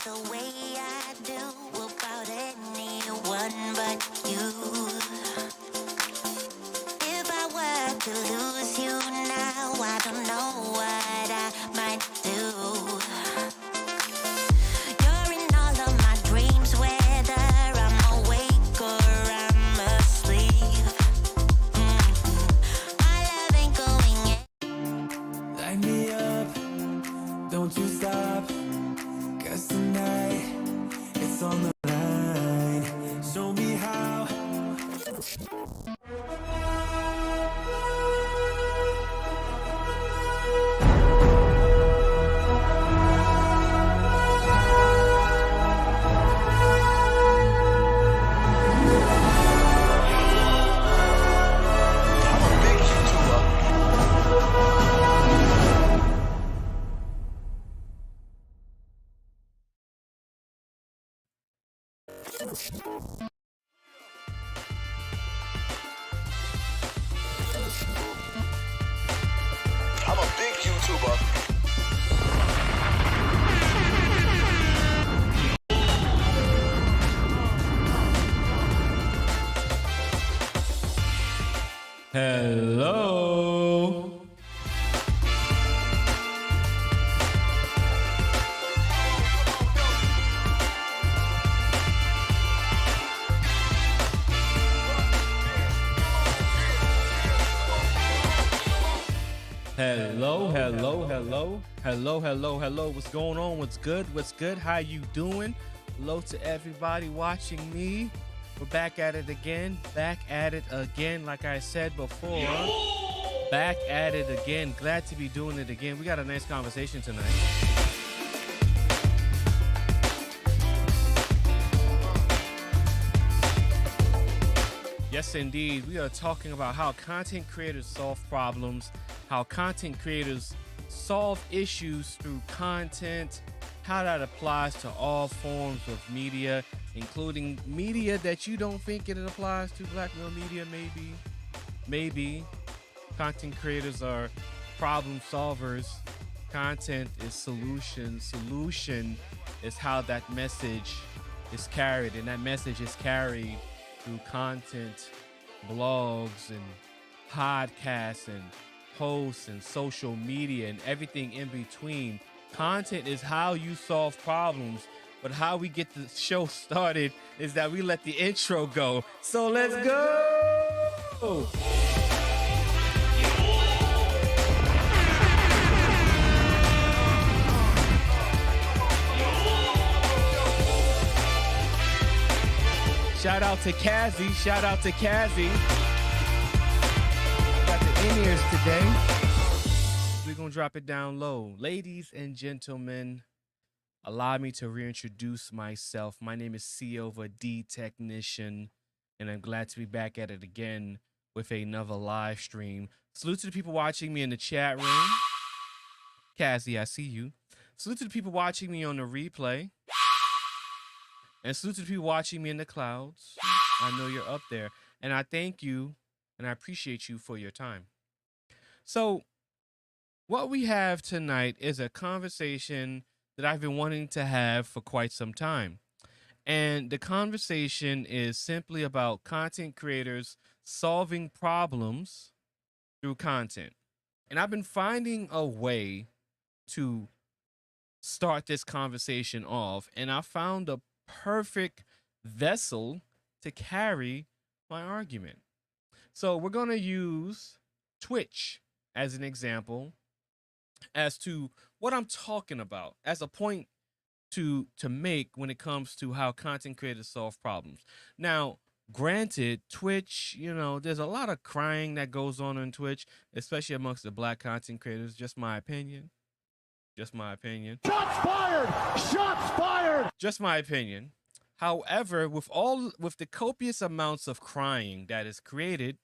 the way I do about anyone but you. If I were to lose you now, I don't know what I might do. You're in all of my dreams, whether I'm awake or I'm asleep. My love ain't going in. Light me up, don't you stop, 'cause tonight it's on the line. Show me how. I'm a big YouTuber. Hello. Hello, hello, hello, hello, hello, hello. What's going on? What's good? What's good? How you doing? Hello to everybody watching me. We're back at it again. Back at it again. Like I said before, back at it again. Glad to be doing it again. We got a nice conversation tonight. Yes, indeed. We are talking about how content creators solve problems, how content creators solve issues through content, how that applies to all forms of media, including media that you don't think it applies to. Black male media, maybe. Content creators are problem solvers. Content is solution. Solution is how that message is carried, and that message is carried through content, blogs, and podcasts, and posts, and social media, and everything in between. Content is how you solve problems, but how we get the show started is that we let the intro go. So let's go! Shout out to Kazzy. Shout out to Kazzy. Got the in-ears today. We're going to drop it down low. Ladies and gentlemen, allow me to reintroduce myself. My name is TubeBuddy Technician, and I'm glad to be back at it again with another live stream. Salute to the people watching me in the chat room. Kazzy, I see you. Salute to the people watching me on the replay. And salute to the people watching me in the clouds. I know you're up there. And I thank you and I appreciate you for your time. So what we have tonight is a conversation that I've been wanting to have for quite some time. And the conversation is simply about content creators solving problems through content. And I've been finding a way to start this conversation off, and I found a perfect vessel to carry my argument. So we're going to use Twitch as an example as to what I'm talking about, as a point to make when it comes to how content creators solve problems. Now, granted, Twitch, you know, there's a lot of crying that goes on Twitch, especially amongst the black content creators. Just my opinion. Just my opinion. Shots fired! Shots fired! Just my opinion. However, with the copious amounts of crying that is created,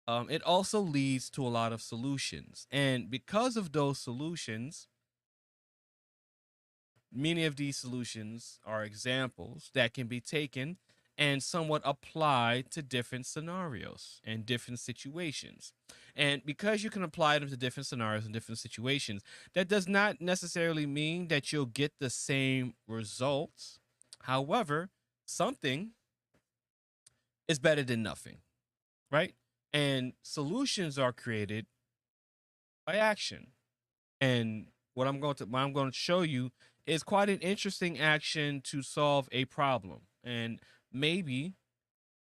it also leads to a lot of solutions. And because of those solutions, many of these solutions are examples that can be taken and somewhat applied to different scenarios and different situations. And because you can apply them to different scenarios and different situations, that does not necessarily mean that you'll get the same results. However, something is better than nothing, right? And solutions are created by action. And what I'm going to show you is quite an interesting action to solve a problem. And maybe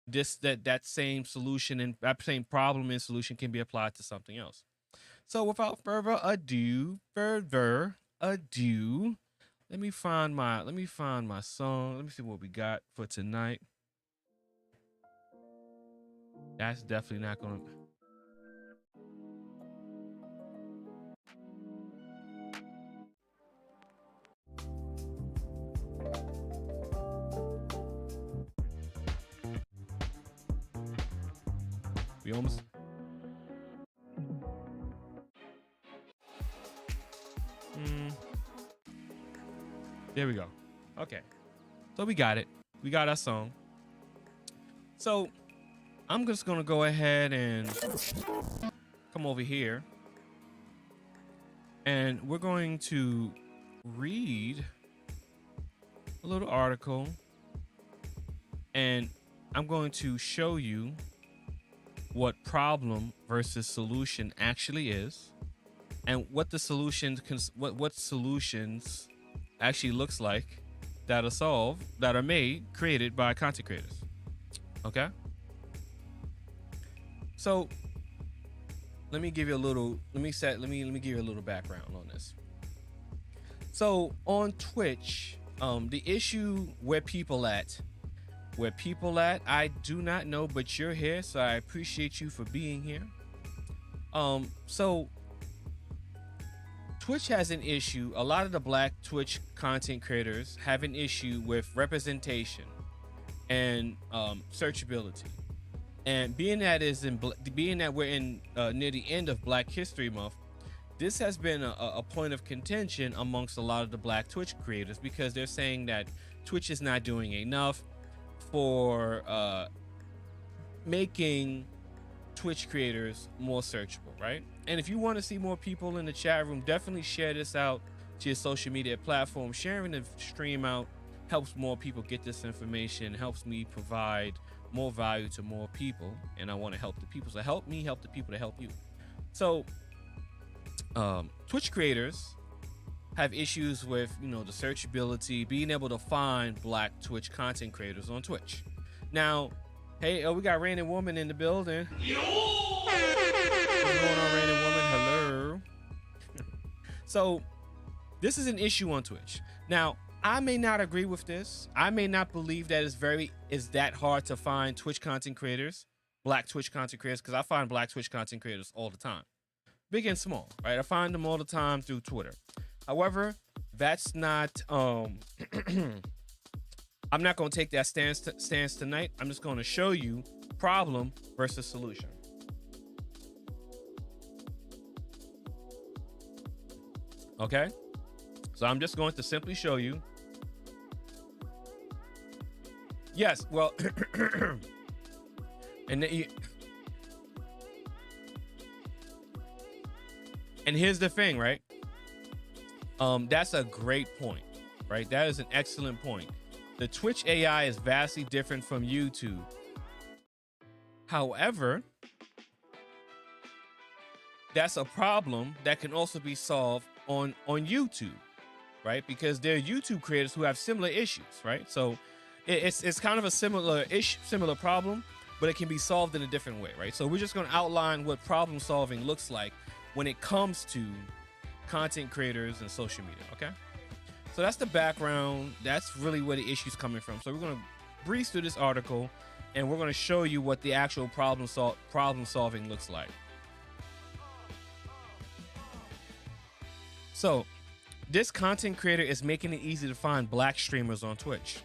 that same solution and that same problem and solution can be applied to something else. So without further ado, let me find my song. Let me see what we got for tonight. That's definitely not going to. We almost. There we go. Okay. So we got it. We got our song. So I'm just going to go ahead and come over here. And we're going to read a little article. And I'm going to show you what problem versus solution actually is, and what the solutions what solutions actually looks like that are created by content creators. Okay, so let me give you a little background on this. So on Twitch, the issue where people at, I do not know, but you're here, so I appreciate you for being here. So Twitch has an issue. A lot of the Black Twitch content creators have an issue with representation and searchability. And being that we're in near the end of Black History Month, this has been a point of contention amongst a lot of the Black Twitch creators, because they're saying that Twitch is not doing enough for making Twitch creators more searchable, right? And if you want to see more people in the chat room, definitely share this out to your social media platform. Sharing the stream out helps more people get this information, helps me provide more value to more people, and I want to help the people. So help me help the people to help you. So Twitch creators have issues with, the searchability, being able to find Black Twitch content creators on Twitch. Now, hey, we got Random Woman in the building. What's going on, Random Woman? Hello. So this is an issue on Twitch. Now, I may not agree with this. I may not believe that it's that hard to find Twitch content creators, Black Twitch content creators, because I find Black Twitch content creators all the time, big and small, right? I find them all the time through Twitter. However, that's not, I'm not going to take that stance tonight. I'm just going to show you problem versus solution. Okay? So I'm just going to simply show you. Yes, well, and here's the thing, right? That's a great point, right? That is an excellent point. The Twitch AI is vastly different from YouTube. However, that's a problem that can also be solved on YouTube, right? Because there are YouTube creators who have similar issues, right? So it's kind of a similar problem, but it can be solved in a different way, right? So we're just going to outline what problem solving looks like when it comes to content creators and social media. Okay, so that's the background. That's really where the issue's coming from. So we're going to breeze through this article, and we're going to show you what the actual problem solving looks like. So this content creator is making it easy to find Black streamers on Twitch.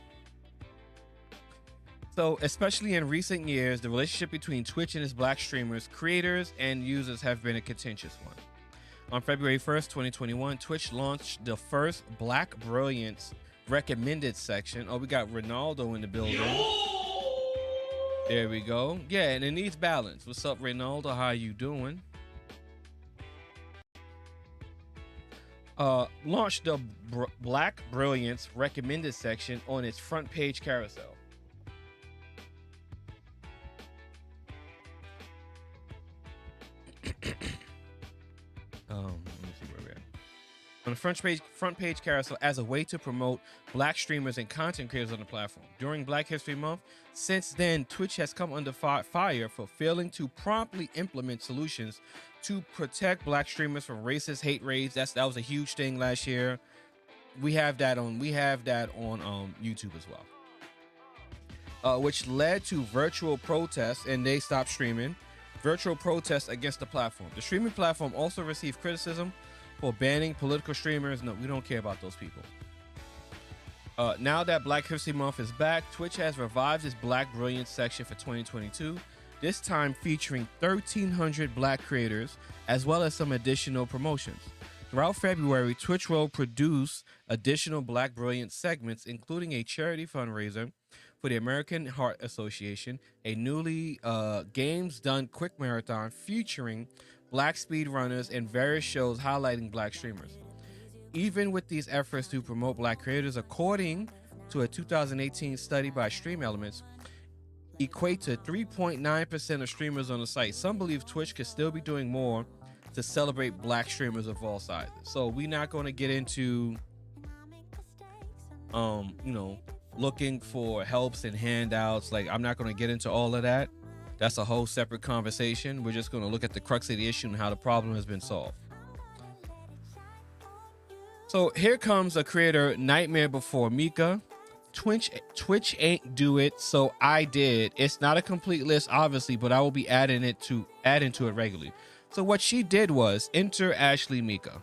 So especially in recent years, the relationship between Twitch and its Black streamers, creators, and users have been a contentious one. On February 1st, 2021, Twitch launched the first Black Brilliance recommended section. Oh, we got Ronaldo in the building. There we go. Yeah, and it needs balance. What's up, Reynaldo? How you doing? Launched the Black Brilliance recommended section on its front page carousel. Let me see where we're at. On the front page carousel as a way to promote black streamers and content creators on the platform. During Black History Month, since then, Twitch has come under fire for failing to promptly implement solutions to protect black streamers from racist hate raids. That was a huge thing last year. We have that on YouTube as well. Which led to virtual protests, and they stopped streaming. Virtual protests against the platform. The streaming platform also received criticism for banning political streamers. No, we don't care about those people. Now that Black History Month is back, Twitch has revived its Black Brilliance section for 2022, this time featuring 1,300 black creators, as well as some additional promotions. Throughout February, Twitch will produce additional Black Brilliance segments, including a charity fundraiser for the American Heart Association, a newly Games Done Quick Marathon featuring black speedrunners, and various shows highlighting black streamers. Even with these efforts to promote black creators, according to a 2018 study by Stream Elements, equate to 3.9% of streamers on the site. Some believe Twitch could still be doing more to celebrate black streamers of all sizes. So we're not going to get into, looking for helps and handouts. Like, I'm not going to get into all of that. That's a whole separate conversation. We're just going to look at the crux of the issue and how the problem has been solved. So here comes a creator, Nightmare Before Mika. Twitch ain't do it, so I did. It's not a complete list, obviously, but I will be adding to it regularly. So what she did was enter Ashley Mika,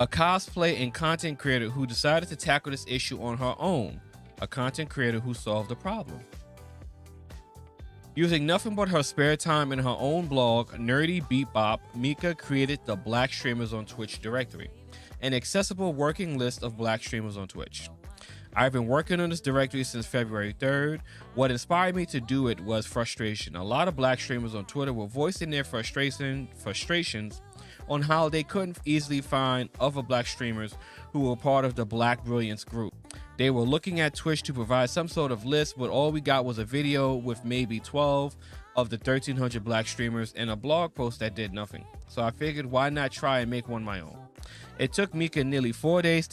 a cosplay and content creator who decided to tackle this issue on her own, a content creator who solved the problem. Using nothing but her spare time in her own blog, Nerdy Beatbop, Mika created the Black Streamers on Twitch directory, an accessible working list of black streamers on Twitch. I've been working on this directory since February 3rd. What inspired me to do it was frustration. A lot of black streamers on Twitter were voicing their frustrations on how they couldn't easily find other black streamers who were part of the Black Brilliance group. They were looking at Twitch to provide some sort of list, but all we got was a video with maybe 12 of the 1,300 black streamers and a blog post that did nothing. So I figured, why not try and make one my own? It took Mika nearly 4 days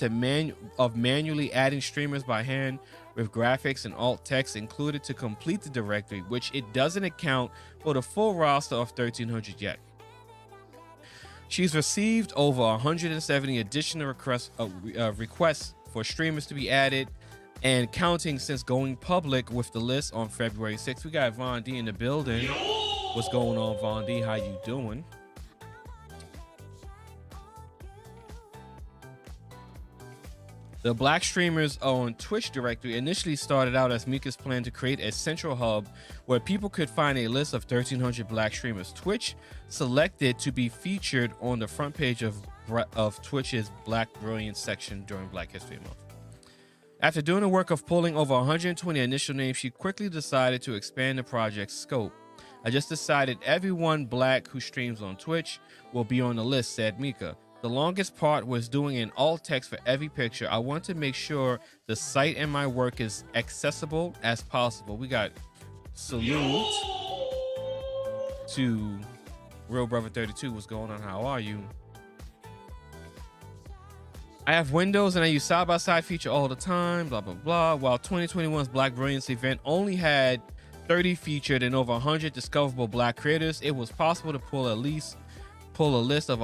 of manually adding streamers by hand with graphics and alt text included to complete the directory, which it doesn't account for the full roster of 1,300 yet. She's received over 170 additional requests for streamers to be added and counting since going public with the list on February 6th. We got Von D in the building. What's going on, Von D? How you doing? The Black Streamers on Twitch directory initially started out as Mika's plan to create a central hub where people could find a list of 1,300 black streamers. Twitch selected to be featured on the front page of Twitch's Black Brilliance section during Black History Month. After doing the work of pulling over 120 initial names, she quickly decided to expand the project's scope. I just decided everyone black who streams on Twitch will be on the list, said Mika. The longest part was doing an alt text for every picture. I want to make sure the site and my work is accessible as possible. We got salute to Real Brother 32. What's going on? How are you? I have Windows and I use side-by-side feature all the time, blah, blah, blah. While 2021's Black Brilliance event only had 30 featured and over 100 discoverable black creators, it was possible to pull a list of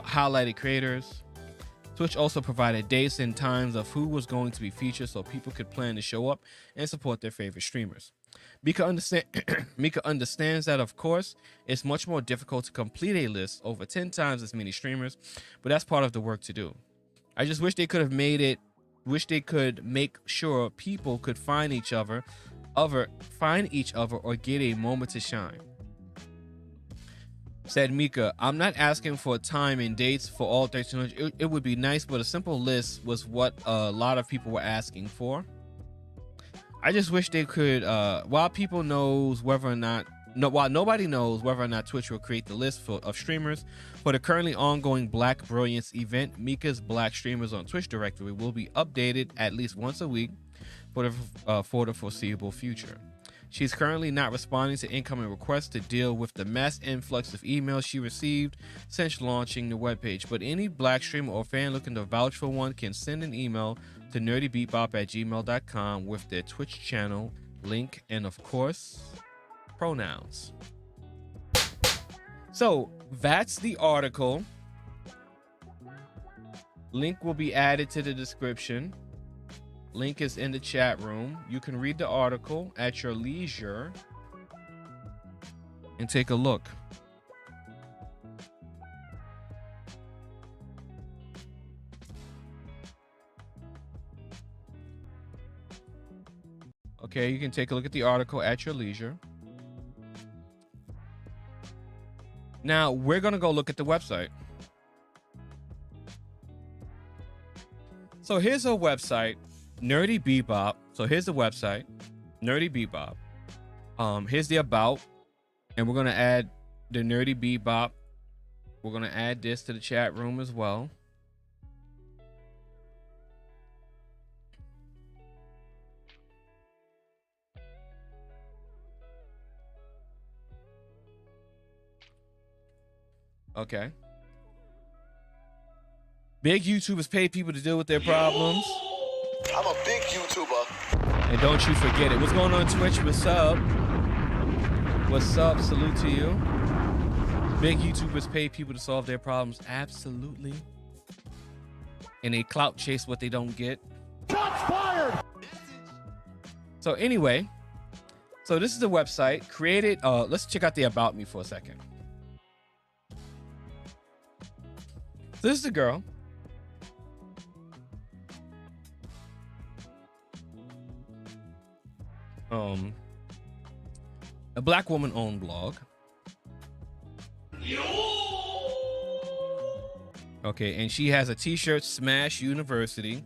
highlighted creators. Twitch also provided dates and times of who was going to be featured so people could plan to show up and support their favorite streamers. Mika understands that, of course, it's much more difficult to complete a list over 10 times as many streamers, but that's part of the work to do. I just wish they could have make sure people could find each other or get a moment to shine. Said Mika, I'm not asking for time and dates for all 1,300. It would be nice, but a simple list was what a lot of people were asking for. I just wish they could, while people knows whether or not, while nobody knows whether or not Twitch will create the list of streamers for the currently ongoing Black Brilliance event, Mika's Black Streamers on Twitch directory will be updated at least once a week for the foreseeable future. She's currently not responding to incoming requests to deal with the mass influx of emails she received since launching the webpage, but any Black streamer or fan looking to vouch for one can send an email to nerdybebop@gmail.com with their Twitch channel link and, of course, pronouns. So that's the article. Link will be added to the description. Link is in the chat room. You can read the article at your leisure and take a look. Okay, you can take a look at the article at your leisure. Now, we're going to go look at the website. So here's our website, Nerdy Bebop. So here's the website, Nerdy Bebop. Here's the about, and we're going to add the Nerdy Bebop. We're going to add this to the chat room as well. Okay. Big YouTubers pay people to deal with their problems. I'm a big YouTuber. And don't you forget it. What's going on Twitch? What's up? What's up? Salute to you. Big YouTubers pay people to solve their problems. Absolutely. And they clout chase what they don't get. Shots fired! So anyway, so this is the website created. Let's check out the about me for a second. This is the girl. A Black woman owned blog. Okay, and she has a t-shirt, Smash University.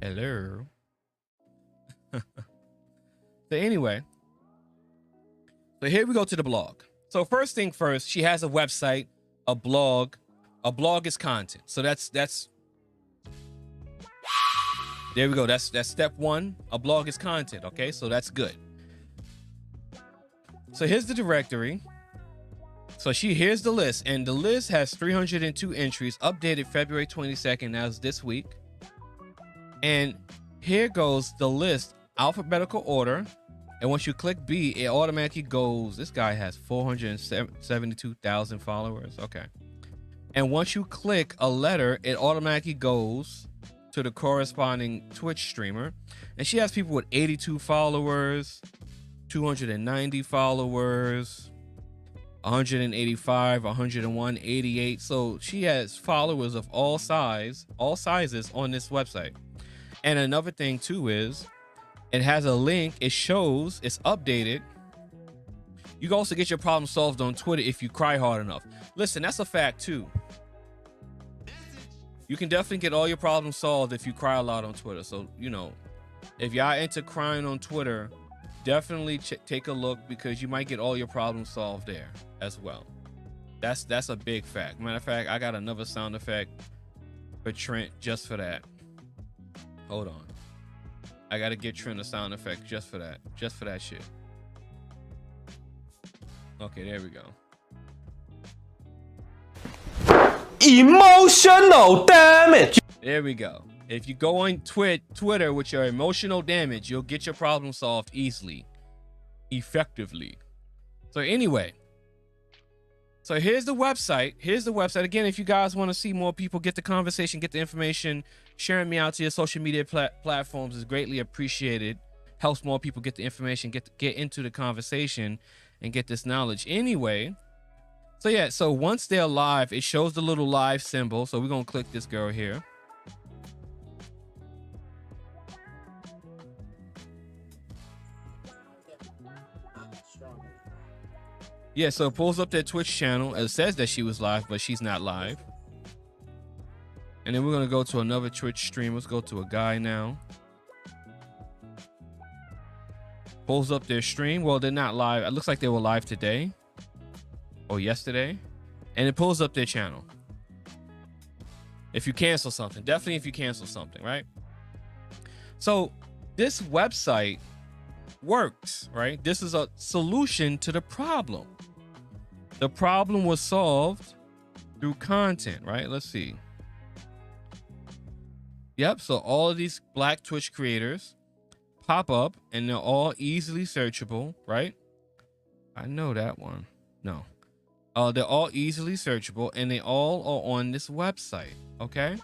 Hello. So anyway, so here we go to the blog. So first thing first, she has a website, a blog. A blog is content. So that's there we go. That's step one. A blog is content. Okay, so that's good. So here's the directory. So here's the list, and the list has 302 entries, updated February 22nd. As this week. And here goes the list, alphabetical order. And once you click B, it automatically goes. This guy has 472,000 followers. Okay. And once you click a letter, it automatically goes to the corresponding Twitch streamer. And she has people with 82 followers, 290 followers, 185, 101, 88. So she has followers of all sizes on this website. And another thing too is it has a link. It shows it's updated. You can also get your problem solved on Twitter if you cry hard enough. Listen, that's a fact too. You can definitely get all your problems solved if you cry a lot on Twitter. So, you know, if y'all into crying on Twitter, definitely take a look, because you might get all your problems solved there as well. That's a big fact. Matter of fact, I got another sound effect for Trent just for that. Hold on. I got to get Trent a sound effect just for that. Just for that shit. Okay, there we go. Emotional damage. There we go. If you go on Twitter with your emotional damage, you'll get your problem solved easily, effectively. So anyway, so here's the website. Here's the website. Again, if you guys want to see more people get the conversation, get the information, sharing me out to your social media platforms is greatly appreciated. Helps more people get the information, get into the conversation and get this knowledge. Anyway, so yeah, so once they're live, it shows the little live symbol. So we're going to click this girl here. Yeah, so it pulls up their Twitch channel. It says that she was live, but she's not live. And then we're going to go to another Twitch stream. Let's go to a guy now. pulls up their stream. Well, they're not live. It looks like they were live today or yesterday, and it pulls up their channel. If you cancel something, definitely if you cancel something, right? So this website works, right? This is a solution to the problem. The problem was solved through content, right? Let's see. Yep, so all of these Black Twitch creators pop up and they're all easily searchable, right? I know that one. No. They're all easily searchable and they all are on this website, okay?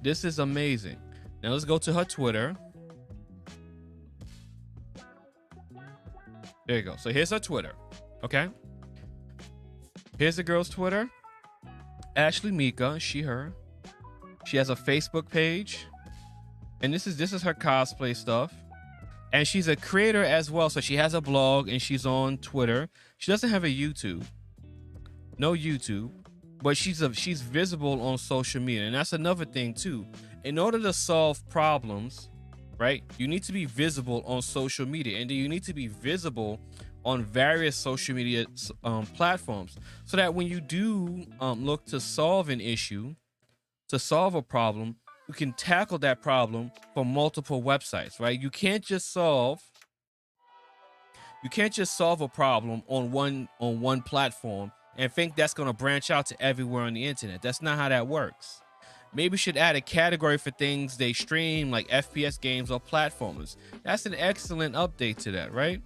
This is amazing. Now let's go to her Twitter. There you go. So here's her Twitter, okay? Here's the girl's Twitter. Ashley Mika, she, her. She has a Facebook page. And this is her cosplay stuff. And she's a creator as well. So she has a blog and she's on Twitter. She doesn't have a YouTube. No YouTube. But she's visible on social media. And that's another thing too. In order to solve problems, right, you need to be visible on social media. And then you need to be visible on various social media platforms, so that when you do look to solve an issue, to solve a problem, you can tackle that problem from multiple websites, right? You can't just solve a problem on one platform and think that's going to branch out to everywhere on the internet. That's not how that works. Maybe you should add a category for things they stream, like FPS games or platformers. That's an excellent update to that, right?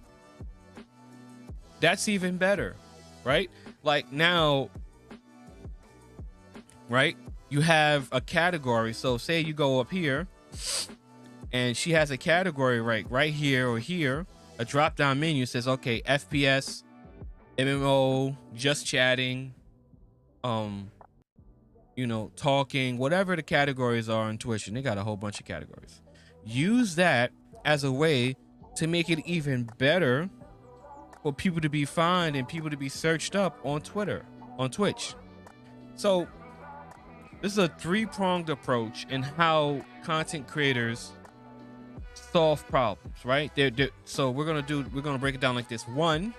That's even better, right? Like now, right? You have a category. So say you go up here and she has a category right here or here, a drop down menu says, okay, FPS, MMO, just chatting, you know, talking, whatever the categories are on Twitch, and they got a whole bunch of categories. Use that as a way to make it even better for people to be found and people to be searched up on Twitch. So this is a three-pronged approach in how content creators solve problems, right? So we're gonna break it down like this. One,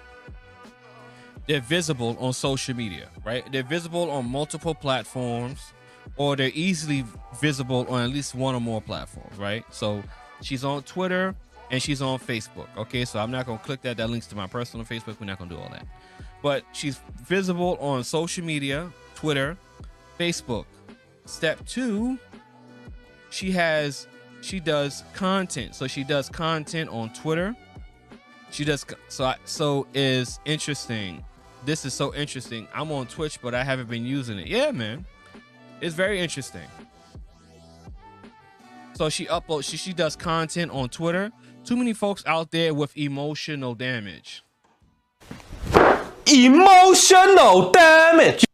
they're visible on social media, right? They're visible on multiple platforms, or they're easily visible on at least one or more platforms, right? So she's on Twitter and she's on Facebook. Okay, so I'm not gonna click that. That links to my personal Facebook. We're not gonna do all that. But she's visible on social media, Twitter, Facebook. Step two, she does content. So she does content on Twitter. She does so is interesting. This is so interesting. I'm on Twitch, but I haven't been using it. Yeah, man. It's very interesting. So she does content on Twitter. Too many folks out there with emotional damage. Emotional damage.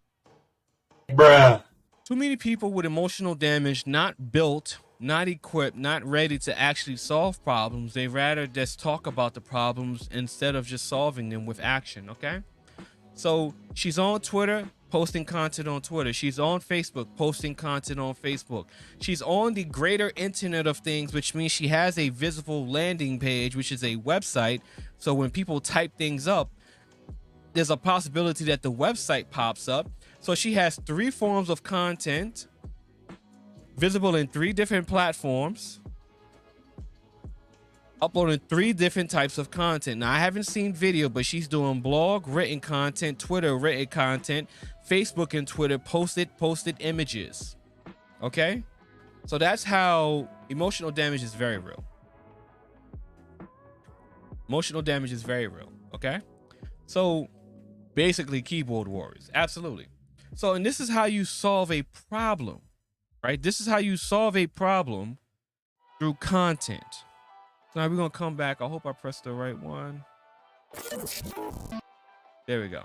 Bruh. Too many people with emotional damage, not built, not equipped, not ready to actually solve problems. They rather just talk about the problems instead of just solving them with action, okay? So she's on Twitter, posting content on Twitter. She's on Facebook, posting content on Facebook. She's on the greater internet of things, which means she has a visible landing page, which is a website. So when people type things up, there's a possibility that the website pops up. So she has three forms of content visible in three different platforms, uploading three different types of content. Now, I haven't seen video, but she's doing blog, written content, Twitter, written content, Facebook and Twitter, posted images. Okay? So that's how emotional damage is very real. Emotional damage is very real. Okay? So basically keyboard warriors. Absolutely. So, and this is how you solve a problem, right? This is how you solve a problem through content. Now we're going to come back. I hope I pressed the right one. There we go.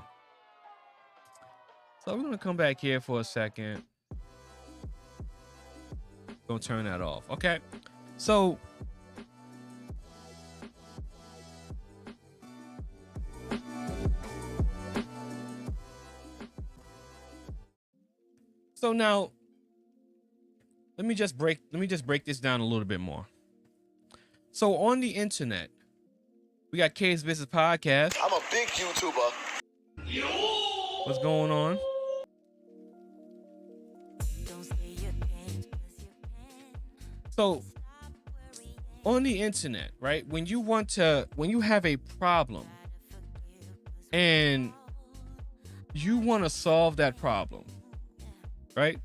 So we're going to come back here for a second. Going to turn that off. Okay. So now let me just break this down a little bit more. So on the internet, We got K's Business Podcast. I'm a big YouTuber. What's going on? So on the internet, right? When you have a problem and you want to solve that problem, right?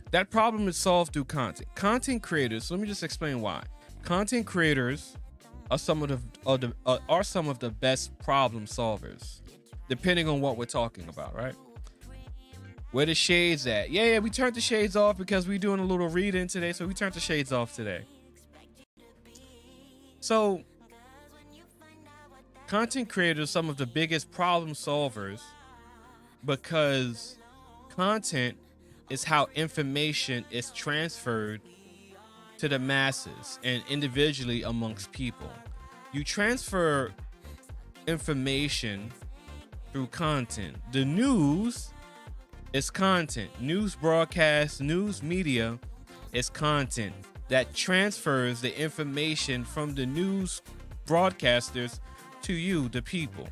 That problem is solved through content. Content creators, let me just explain why. Content creators are some of the best problem solvers, depending on what we're talking about, right? Where the shades at? Yeah, we turned the shades off because we're doing a little reading today, so we turned the shades off today. So, content creators are some of the biggest problem solvers because content is how information is transferred to the masses and individually amongst people. You transfer information through content. The news is content. News broadcast, news media is content that transfers the information from the news broadcasters to you, the people.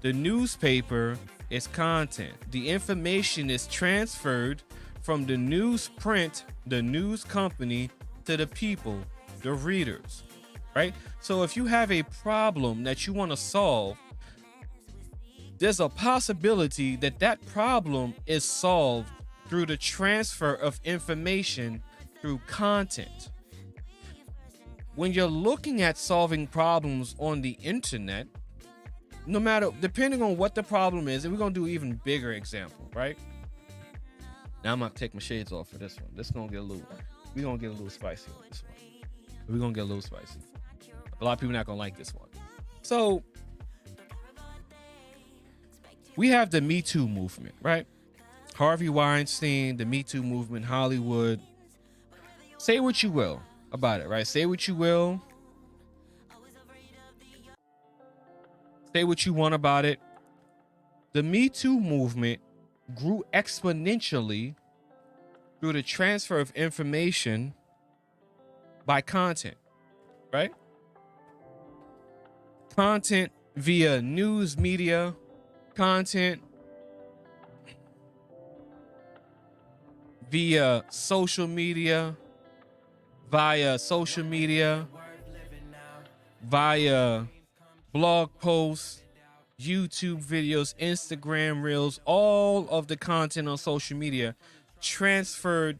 The newspaper is content. The information is transferred from the newsprint, the news company, to the people, the readers, right? So if you have a problem that you want to solve, there's a possibility that that problem is solved through the transfer of information through content. When you're looking at solving problems on the internet, no matter, depending on what the problem is, and we're going to do an even bigger example, right? Now I'm going to take my shades off for this one. We're going to get a little spicy on this one. We're going to get a little spicy. A lot of people not going to like this one. So we have the Me Too movement, right? Harvey Weinstein, the Me Too movement, Hollywood. Say what you will about it, right? Say what you will. Say what you want about it. The Me Too movement grew exponentially through the transfer of information by content, right? Content via news media, content via social media, via blog posts, YouTube videos, Instagram reels, all of the content on social media transferred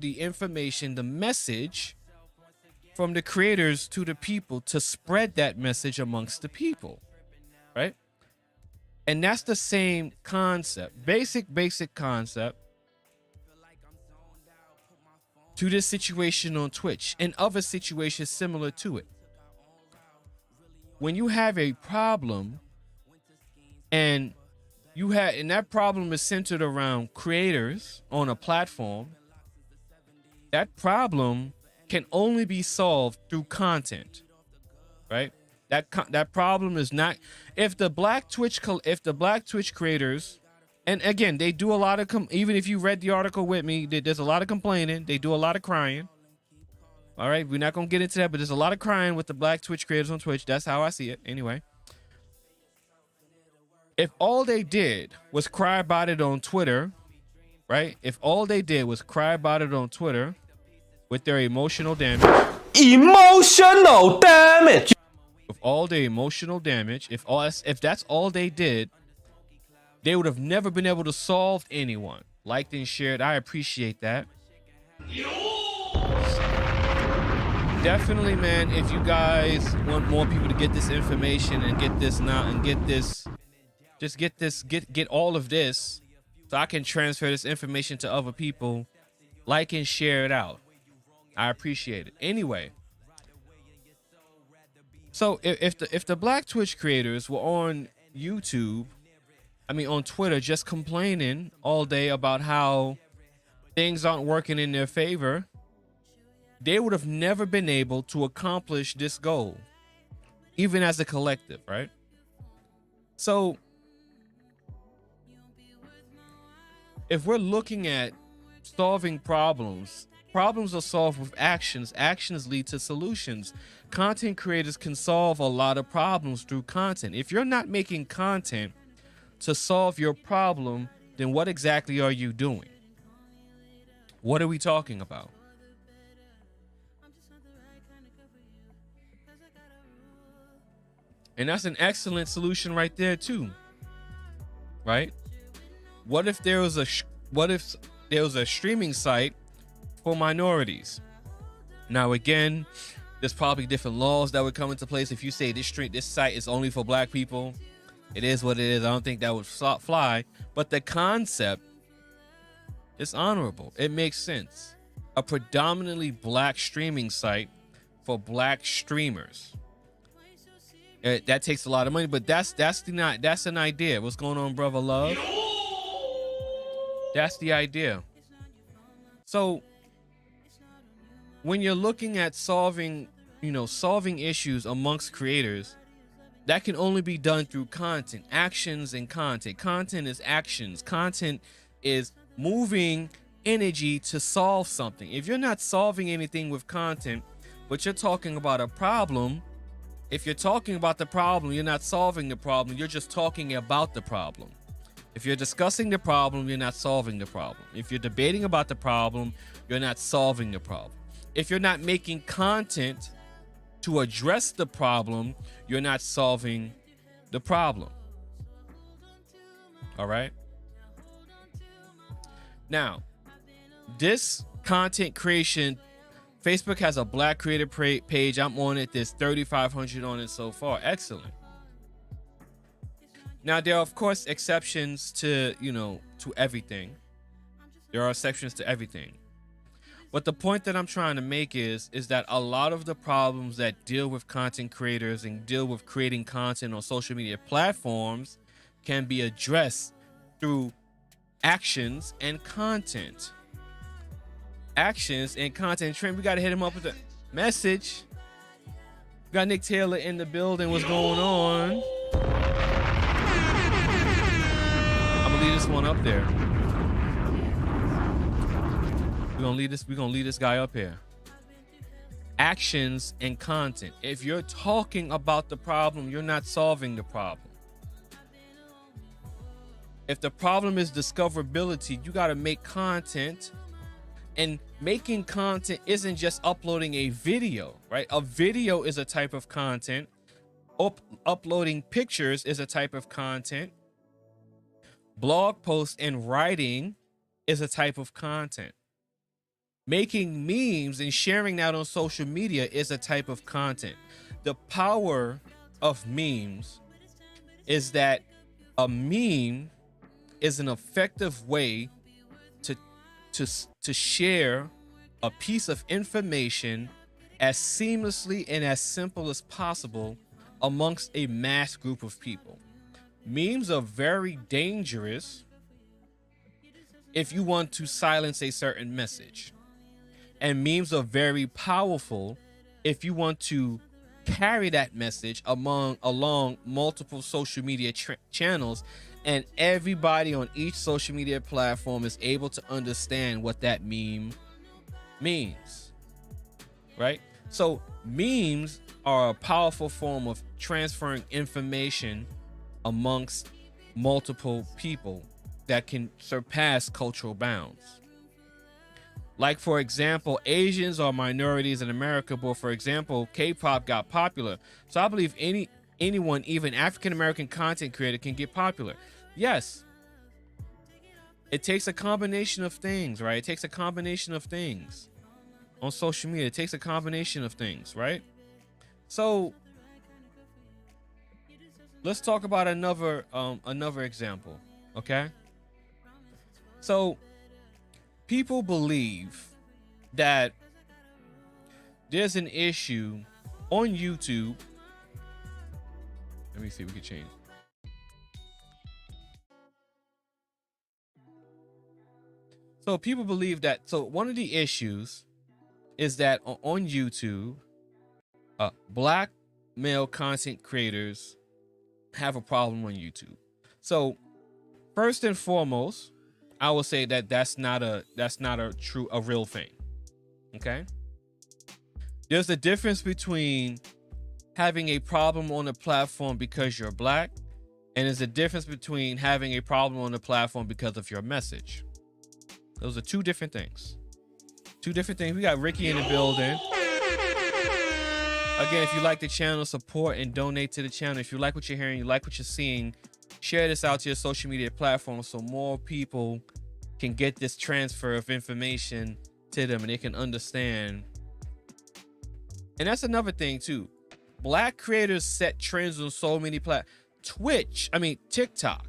the information, the message from the creators to the people to spread that message amongst the people, right? And that's the same concept, basic concept to this situation on Twitch and other situations similar to it. When you have a problem and that problem is centered around creators on a platform, that problem can only be solved through content, right? That problem is not, if the black Twitch creators, and again, they do a lot of, even if you read the article with me, there's a lot of complaining, they do a lot of crying. All right, we're not going to get into that, but there's a lot of crying with the black Twitch creators on Twitch. That's how I see it anyway. If all they did was cry about it on Twitter, right? If all they did was cry about it on Twitter with their emotional damage. Emotional damage. With all their emotional damage, if that's all they did, they would have never been able to solve anyone. Liked and shared. I appreciate that. Definitely, man, if you guys want more people to get this information and get this now and get this, just get all of this so I can transfer this information to other people, like and share it out. I appreciate it. Anyway, so if the black Twitch creators were on YouTube, on Twitter, just complaining all day about how things aren't working in their favor, they would have never been able to accomplish this goal, even as a collective, right? So if we're looking at solving problems Problems are solved with actions. Actions lead to solutions. Content creators can solve a lot of problems through content. If you're not making content to solve your problem, then what exactly are you doing? What are we talking about? And that's an excellent solution right there too. Right? What if there was a streaming site for minorities? Now again, there's probably different laws that would come into place. If you say this site is only for black people, it is what it is. I don't think that would fly. But the concept is honorable. It makes sense. A predominantly black streaming site for black streamers. That takes a lot of money, but that's an idea. What's going on, brother Love? That's the idea. So when you're looking at solving issues amongst creators, that can only be done through content, actions, and content. Content is actions. Content is moving energy to solve something. If you're not solving anything with content, but you're talking about a problem, if you're talking about the problem, you're not solving the problem. You're just talking about the problem. If you're discussing the problem, you're not solving the problem. If you're debating about the problem, you're not solving the problem. If you're not making content to address the problem, you're not solving the problem. All right? Now, this content creation, Facebook has a black creator page. I'm on it. There's 3,500 on it so far. Excellent. Now, there are, of course, exceptions to everything. There are exceptions to everything. But the point that I'm trying to make is that a lot of the problems that deal with content creators and deal with creating content on social media platforms can be addressed through actions and content. Actions and content. Trent, we got to hit him up with a message. We got Nick Taylor in the building. What's going on? I'm gonna leave this one up there. We're gonna leave this guy up here. Actions and content. If you're talking about the problem, you're not solving the problem. If the problem is discoverability, you got to make content. And making content isn't just uploading a video, right? A video is a type of content. Uploading pictures is a type of content. Blog posts and writing is a type of content. Making memes and sharing that on social media is a type of content. The power of memes is that a meme is an effective way to share a piece of information as seamlessly and as simple as possible amongst a mass group of people. Memes are very dangerous if you want to silence a certain message. And memes are very powerful if you want to carry that message along multiple social media channels, and everybody on each social media platform is able to understand what that meme means, right? So memes are a powerful form of transferring information amongst multiple people that can surpass cultural bounds. Like, for example, Asians are minorities in America, but for example, K-pop got popular. So I believe anyone, even African-American content creator, can get popular. Yes. It takes a combination of things, right? It takes a combination of things on social media. It takes a combination of things, right? So let's talk about another example, okay? So people believe that there's an issue on YouTube. Let me see if we can change. So people believe that, so one of the issues is that on YouTube, black male content creators have a problem on YouTube. So first and foremost, I will say that that's not a real thing. Okay. There's a difference between having a problem on a platform because you're black, and there's a difference between having a problem on the platform because of your message. Those are two different things. Two different things. We got Ricky in the building. Again, if you like the channel, support and donate to the channel. If you like what you're hearing, you like what you're seeing, share this out to your social media platforms so more people can get this transfer of information to them and they can understand. And that's another thing too. Black creators set trends on so many TikTok.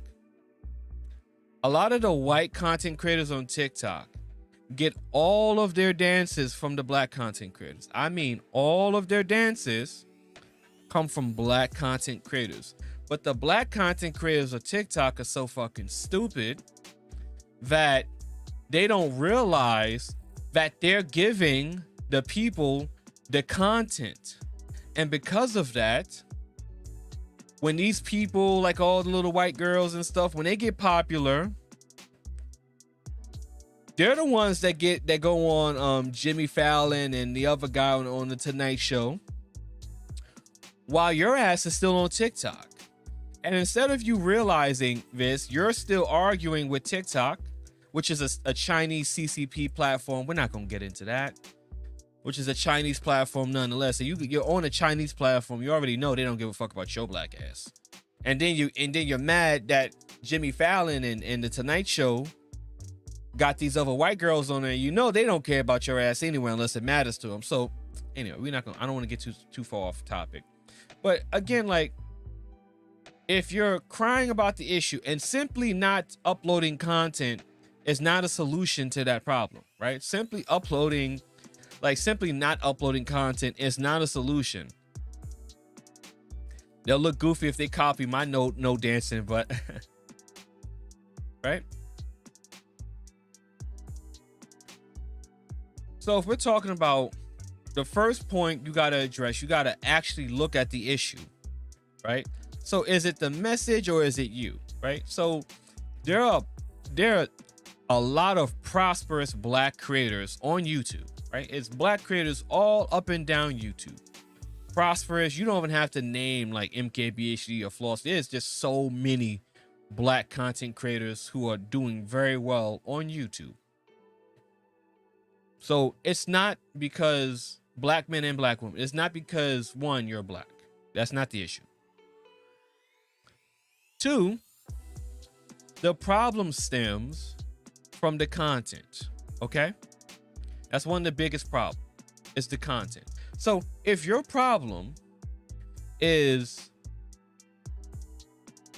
A lot of the white content creators on TikTok get all of their dances from the black content creators. I mean, all of their dances come from black content creators. But the black content creators of TikTok are so fucking stupid that they don't realize that they're giving the people the content. And because of that, when these people, like all the little white girls and stuff, when they get popular, they're the ones that go on Jimmy Fallon and the other guy on the Tonight Show, while your ass is still on TikTok. And instead of you realizing this, you're still arguing with TikTok, which is a Chinese CCP platform. We're not gonna get into that. Which is a Chinese platform nonetheless. So you're on a Chinese platform. You already know they don't give a fuck about your black ass. And then you're mad that Jimmy Fallon and the Tonight Show got these other white girls on there. You know they don't care about your ass anyway unless it matters to them. So anyway, I don't want to get too far off topic. But again, like, if you're crying about the issue and simply not uploading content is not a solution to that problem, right? Simply not uploading content is not a solution. They'll look goofy if they copy my no dancing, but right? So if we're talking about the first point you got to address, you got to actually look at the issue, right? So is it the message or is it you, right? So there are a lot of prosperous black creators on YouTube, right? It's black creators all up and down YouTube. Prosperous, you don't even have to name like MKBHD or Floss. There's just so many black content creators who are doing very well on YouTube. So it's not because black men and black women. It's not because, one, you're black. That's not the issue. Two, the problem stems from the content, okay? That's one of the biggest problems. It's the content. So if your problem is,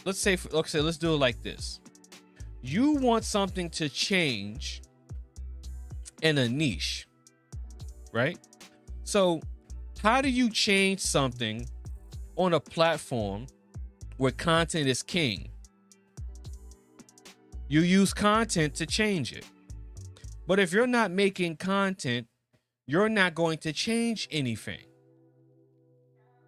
let's do it like this. You want something to change in a niche, right? So how do you change something on a platform where content is king? You use content to change it. But if you're not making content, you're not going to change anything.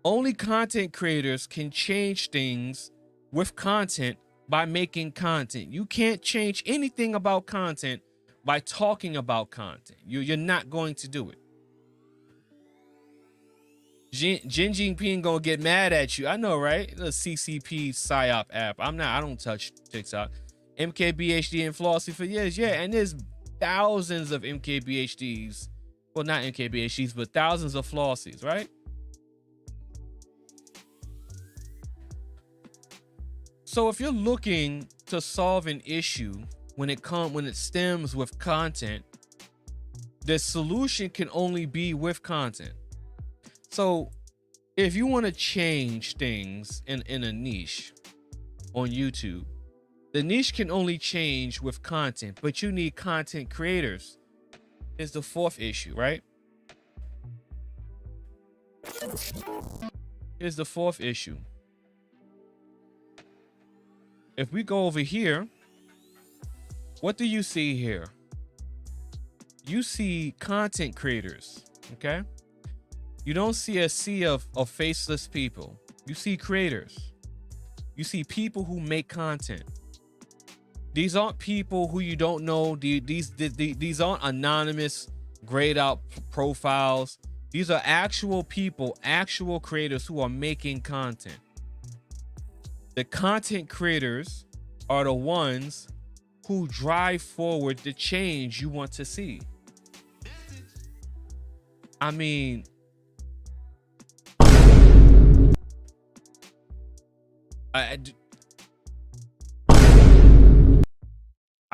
Only content creators can change things with content by making content. You can't change anything about content by talking about content. You're not going to do it. Jin Jinping gonna get mad at you. I know, right? The CCP PSYOP app. I don't touch TikTok. MKBHD and Flossie for years. Yeah, and there's thousands of MKBHDs. Well, not MKBHDs, but thousands of Flossies, right? So if you're looking to solve an issue when it stems with content, the solution can only be with content. So if you want to change things in a niche on YouTube, the niche can only change with content, but you need content creators. Is the fourth issue, right? Here's the fourth issue. If we go over here, what do you see here? You see content creators, okay? You don't see a sea of faceless people. You see creators. You see people who make content. These aren't people who you don't know. These aren't anonymous grayed out profiles. These are actual people, actual creators who are making content. The content creators are the ones who drive forward the change you want to see. I mean, I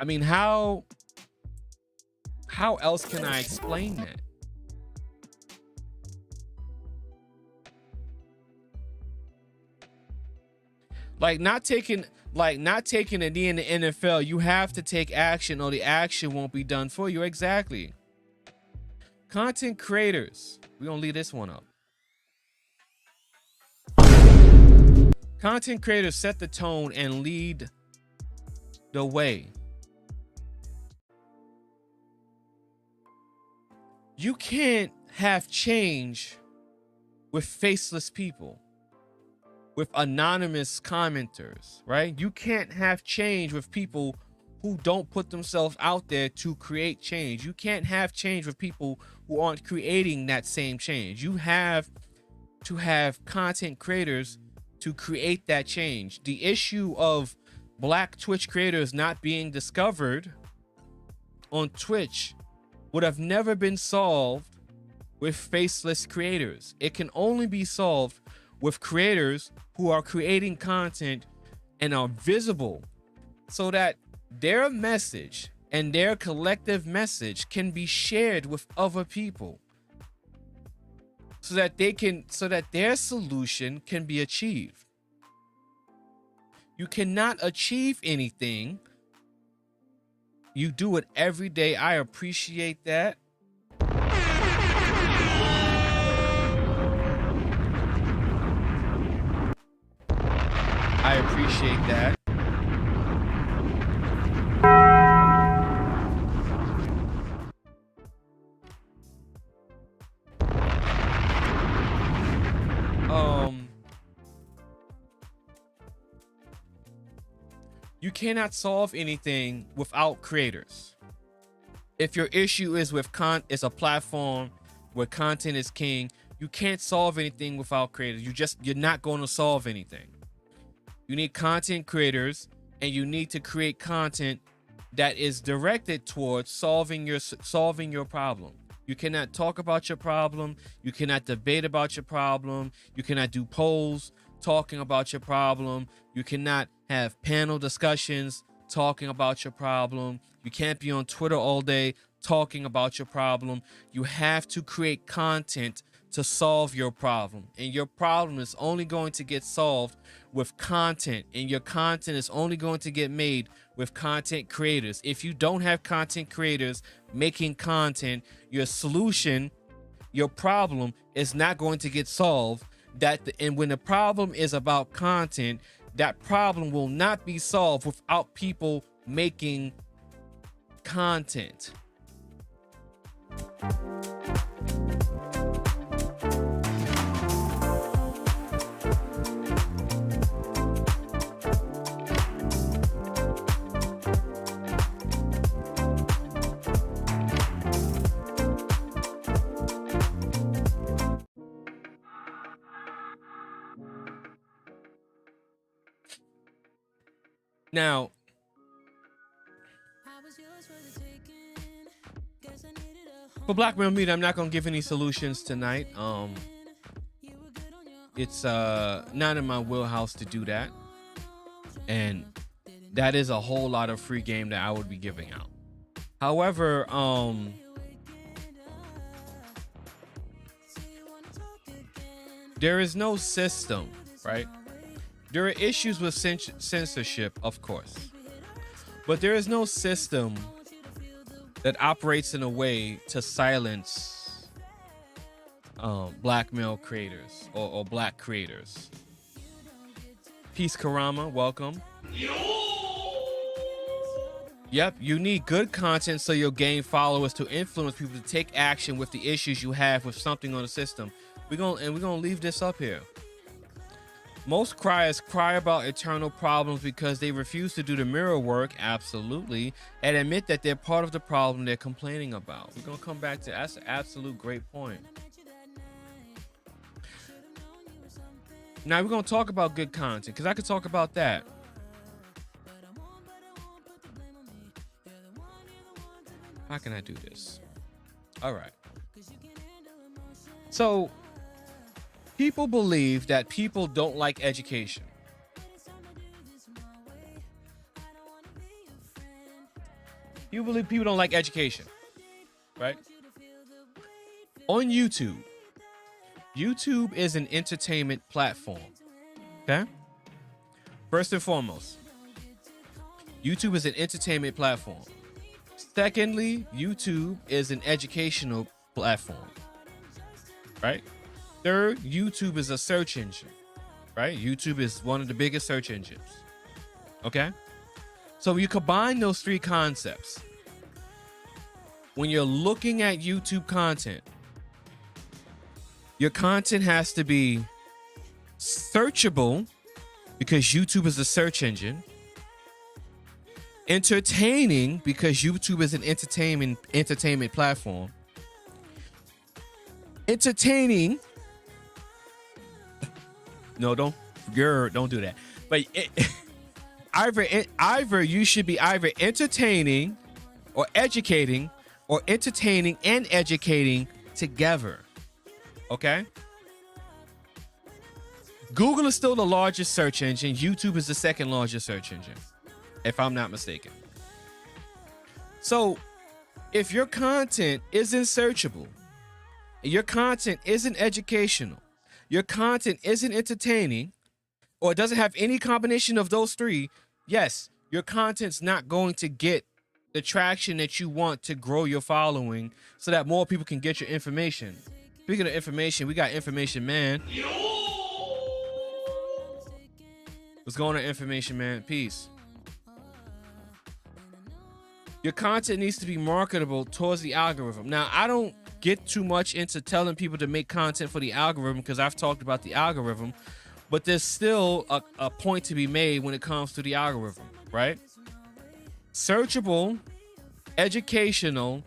mean, how else can I explain that? Like not taking a knee in the NFL, you have to take action or the action won't be done for you. Exactly. Content creators, we're gonna leave this one up. Content creators set the tone and lead the way. You can't have change with faceless people, with anonymous commenters, right? You can't have change with people who don't put themselves out there to create change. You can't have change with people who aren't creating that same change. You have to have content creators to create that change. The issue of Black Twitch creators not being discovered on Twitch would have never been solved with faceless creators. It can only be solved with creators who are creating content and are visible, so that their message and their collective message can be shared with other people, so that their solution can be achieved. You cannot achieve anything. You do it every day. I appreciate that. I appreciate that. You cannot solve anything without creators. If your issue is with it's a platform where content is king, you can't solve anything without creators. You're not going to solve anything. You need content creators, and you need to create content that is directed towards solving your problem. You cannot talk about your problem. You cannot debate about your problem. You cannot do polls talking about your problem. You cannot have panel discussions talking about your problem. You can't be on Twitter all day talking about your problem. You have to create content to solve your problem, and your problem is only going to get solved with content, and your content is only going to get made with content creators. If you don't have content creators making content, your solution, your problem is not going to get solved. And when the problem is about content, that problem will not be solved without people making content. Now, for Black Male Media, I'm not gonna give any solutions tonight. It's not in my wheelhouse to do that, and that is a whole lot of free game that I would be giving out. However, there is no system, right? There are issues with censorship, of course, but there is no system that operates in a way to silence black male creators or black creators. Peace, Karama, welcome. Yep, you need good content so you'll gain followers to influence people to take action with the issues you have with something on the system. We're gonna leave this up here. Most criers cry about eternal problems because they refuse to do the mirror work, absolutely, and admit that they're part of the problem they're complaining about. We're going to come back to that's an absolute great point. Now we're going to talk about good content because I could talk about that. How can I do this? All right. So people believe that people don't like education. You believe people don't like education, right? On YouTube, YouTube is an entertainment platform, okay? First and foremost, YouTube is an entertainment platform. Secondly, YouTube is an educational platform, right? Third, YouTube is a search engine, right? YouTube is one of the biggest search engines, okay? So you combine those three concepts. When you're looking at YouTube content, your content has to be searchable because YouTube is a search engine. Entertaining because YouTube is an entertainment platform. Entertaining. No, don't do that. But either you should be either entertaining or educating, or entertaining and educating together. Okay? Google is still the largest search engine. YouTube is the second largest search engine, if I'm not mistaken. So if your content isn't searchable, your content isn't educational, your content isn't entertaining, or doesn't have any combination of those three, yes, your content's not going to get the traction that you want to grow your following so that more people can get your information. Speaking of information, we got Information Man. What's going on, Information Man? Peace. Your content needs to be marketable towards the algorithm. Now, I don't get too much into telling people to make content for the algorithm because I've talked about the algorithm, but there's still a point to be made when it comes to the algorithm, right? Searchable, educational,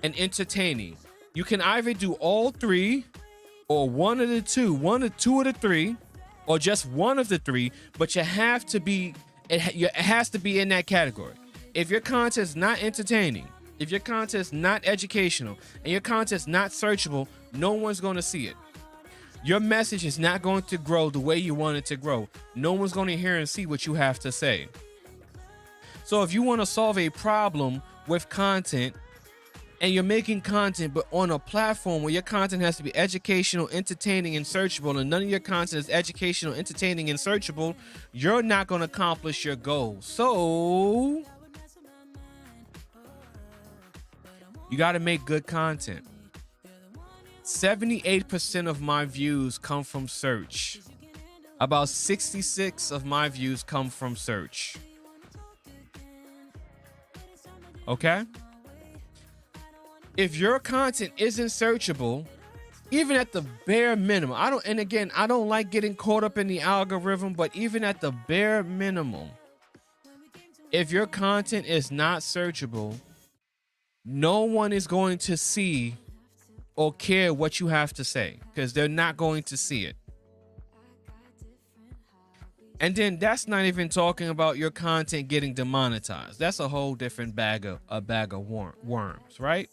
and entertaining. You can either do all three or one of the two of the three, or just one of the three, but you have to be, it has to be in that category. If your content's not entertaining, if your content's not educational, and your content's not searchable, no one's going to see it. Your message is not going to grow the way you want it to grow. No one's going to hear and see what you have to say. So if you want to solve a problem with content, and you're making content, but on a platform where your content has to be educational, entertaining, and searchable, and none of your content is educational, entertaining, and searchable, you're not going to accomplish your goal. So you got to make good content. 78% of my views come from search. About 66% of my views come from search. Okay? If your content isn't searchable, even at the bare minimum, I don't like getting caught up in the algorithm, but even at the bare minimum, if your content is not searchable, no one is going to see or care what you have to say because they're not going to see it. And then that's not even talking about your content getting demonetized. That's a whole different bag of worms, right?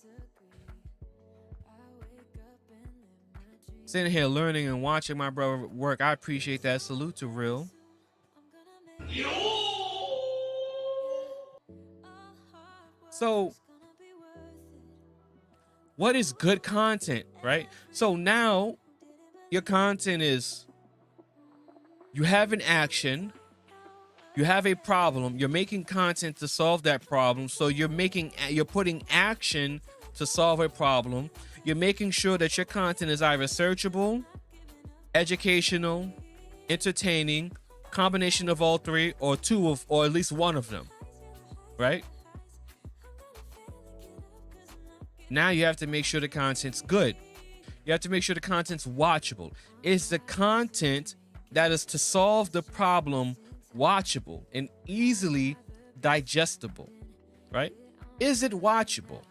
Sitting here learning and watching my brother work, I appreciate that. Salute to Real. So what is good content, right? So now your content is, you have an action, you have a problem, you're making content to solve that problem. So you're putting action to solve a problem. You're making sure that your content is either searchable, educational, entertaining, combination of all three, or at least one of them, right? Now you have to make sure the content's good. You have to make sure the content's watchable. Is the content that is to solve the problem watchable and easily digestible, right? Is it watchable?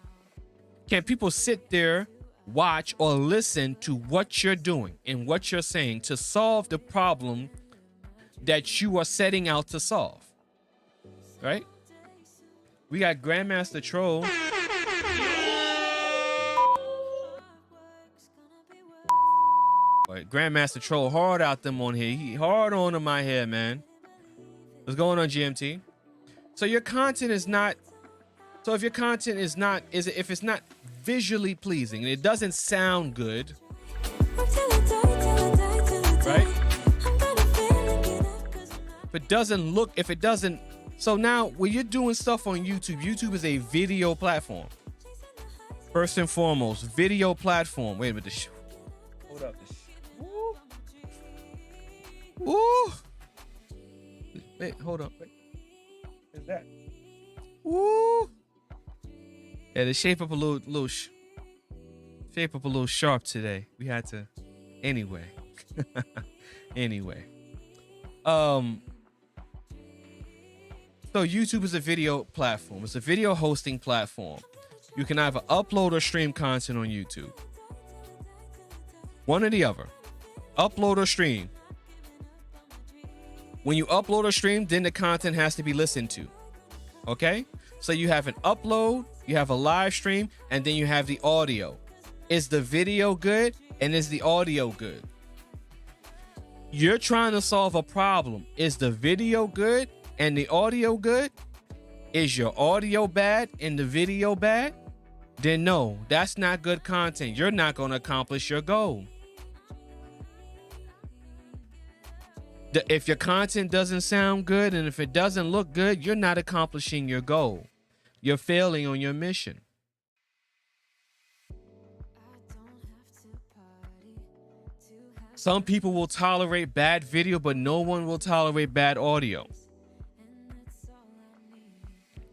Can people sit there, watch, or listen to what you're doing and what you're saying to solve the problem that you are setting out to solve, right? We got Grandmaster Troll. Right, Grandmaster Troll hard out them on here. He hard on to my head, man. What's going on, GMT? So your content is not. So if your content is not, if it's not visually pleasing and it doesn't sound good, right? If it doesn't. So now when you're doing stuff on YouTube, YouTube is a video platform. First and foremost, video platform. Wait a minute. Hold up. Ooh. Wait, hold up. Wait. What's that? Ooh. Yeah, they shape up a little sharp today. We had to, anyway. Anyway. So YouTube is a video platform. It's a video hosting platform. You can either upload or stream content on YouTube. One or the other. Upload or stream. When you upload or stream, then the content has to be listened to. Okay? So you have an upload, you have a live stream, and then you have the audio. Is the video good and is the audio good? You're trying to solve a problem. Is the video good and the audio good? Is your audio bad and the video bad? Then no, that's not good content. You're not going to accomplish your goal. If your content doesn't sound good and if it doesn't look good, you're not accomplishing your goal. You're failing on your mission. Some people will tolerate bad video, but no one will tolerate bad audio.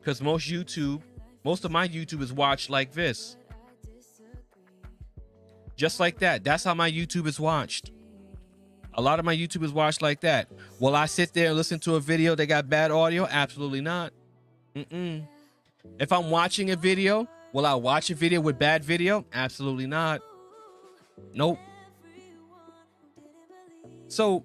Because most of my YouTube is watched like this. Just like that. That's how my YouTube is watched. A lot of my YouTube is watched like that. Will I sit there and listen to a video that got bad audio? Absolutely not. If I'm watching a video, will I watch a video with bad video? Absolutely not. Nope. So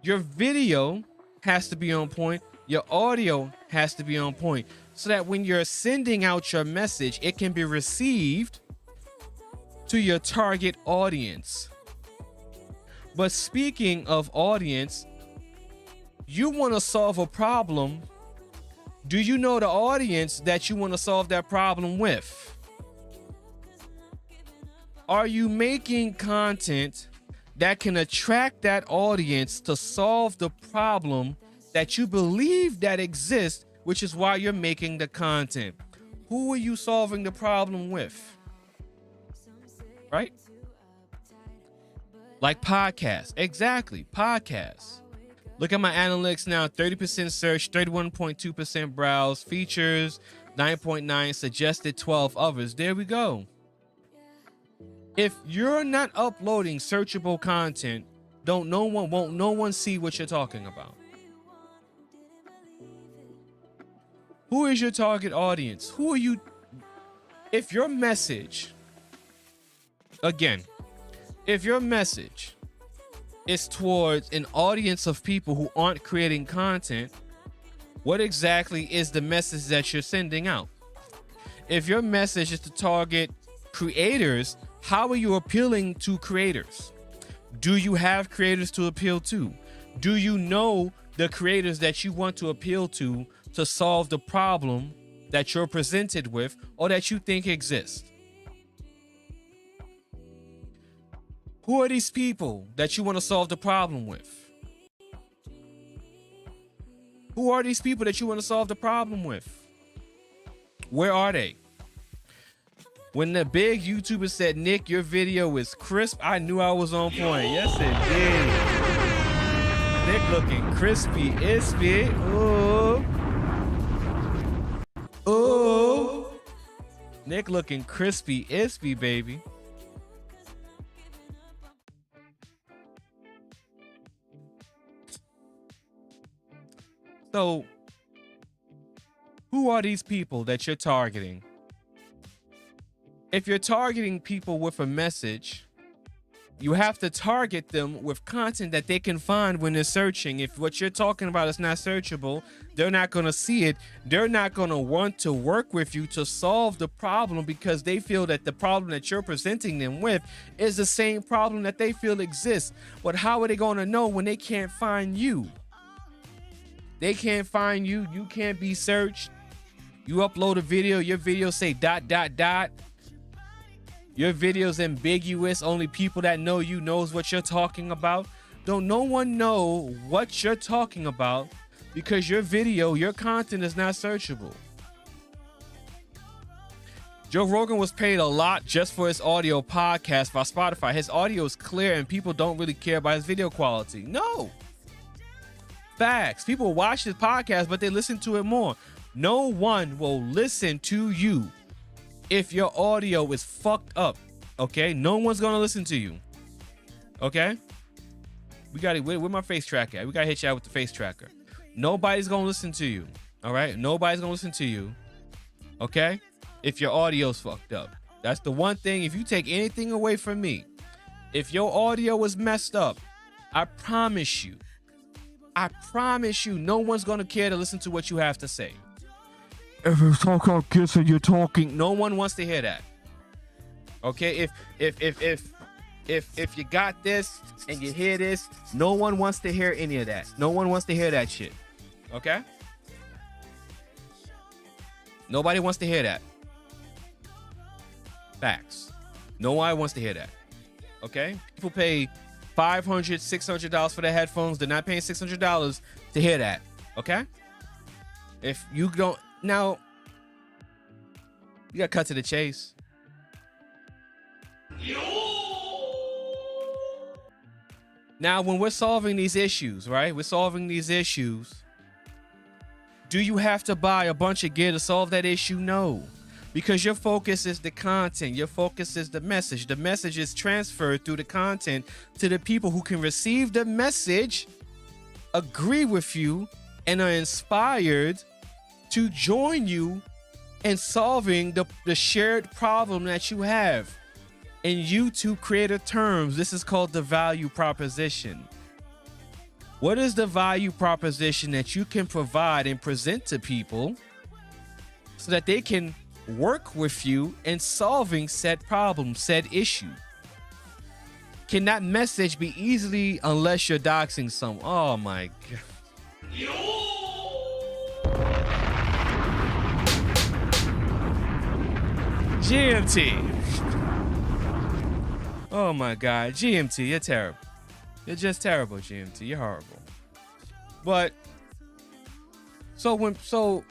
your video has to be on point. Your audio has to be on point so that when you're sending out your message, it can be received to your target audience. But speaking of audience, you want to solve a problem. Do you know the audience that you want to solve that problem with? Are you making content that can attract that audience to solve the problem that you believe that exists, which is why you're making the content? Who are you solving the problem with? Right? Like podcasts. Exactly. Podcasts. Look at my analytics now. 30% search, 31.2% browse, features, 9.9, suggested 12 others. There we go. If you're not uploading searchable content, won't no one see what you're talking about. Who is your target audience? Who are you? If your message, again, if your message is towards an audience of people who aren't creating content, what exactly is the message that you're sending out? If your message is to target creators, how are you appealing to creators? Do you have creators to appeal to? Do you know the creators that you want to appeal to solve the problem that you're presented with or that you think exists? Who are these people that you want to solve the problem with? Who are these people that you want to solve the problem with? Where are they? When the big YouTuber said, Nick, your video is crisp, I knew I was on point. Yes, it did. Nick looking crispy, ispy. Ooh. Ooh. Nick looking crispy, ispy, baby. So who are these people that you're targeting? If you're targeting people with a message, you have to target them with content that they can find when they're searching. If what you're talking about is not searchable, they're not going to see it. They're not going to want to work with you to solve the problem because they feel that the problem that you're presenting them with is the same problem that they feel exists. But how are they going to know when they can't find you? They can't find you. You can't be searched. You upload a video, your video say ... Your video's ambiguous. Only people that know you knows what you're talking about. Don't no one know what you're talking about because your video, your content is not searchable. Joe Rogan was paid a lot just for his audio podcast by Spotify. His audio is clear and people don't really care about his video quality. No. Facts. People watch his podcast, but they listen to it more. No one will listen to you if your audio is fucked up. Okay, no one's gonna listen to you. Okay, we got it. Where my face tracker at? We gotta hit you out with the face tracker. Nobody's gonna listen to you. All right, nobody's gonna listen to you. Okay, if your audio's fucked up, that's the one thing. If you take anything away from me, if your audio is messed up, I promise you, no one's gonna care to listen to what you have to say. If you talk like this and you're talking, no one wants to hear that. Okay, if you got this and you hear this, no one wants to hear any of that. No one wants to hear that shit. Okay? Nobody wants to hear that. Facts. No one wants to hear that. Okay? People pay $500, $600 for their headphones. They're not paying $600 to hear that. Okay? If you don't... Now, you got to cut to the chase. Now, when we're solving these issues, right? We're solving these issues. Do you have to buy a bunch of gear to solve that issue? No. Because your focus is the content. Your focus is the message. The message is transferred through the content to the people who can receive the message, agree with you, and are inspired to join you in solving the shared problem that you have. In YouTube creator terms, this is called the value proposition. What is the value proposition that you can provide and present to people so that they can work with you in solving said problem, said issue? Can that message be easily unless you're doxing someone? Oh my God. GMT. Oh my God, GMT, you're terrible. You're just terrible, GMT. You're horrible. But so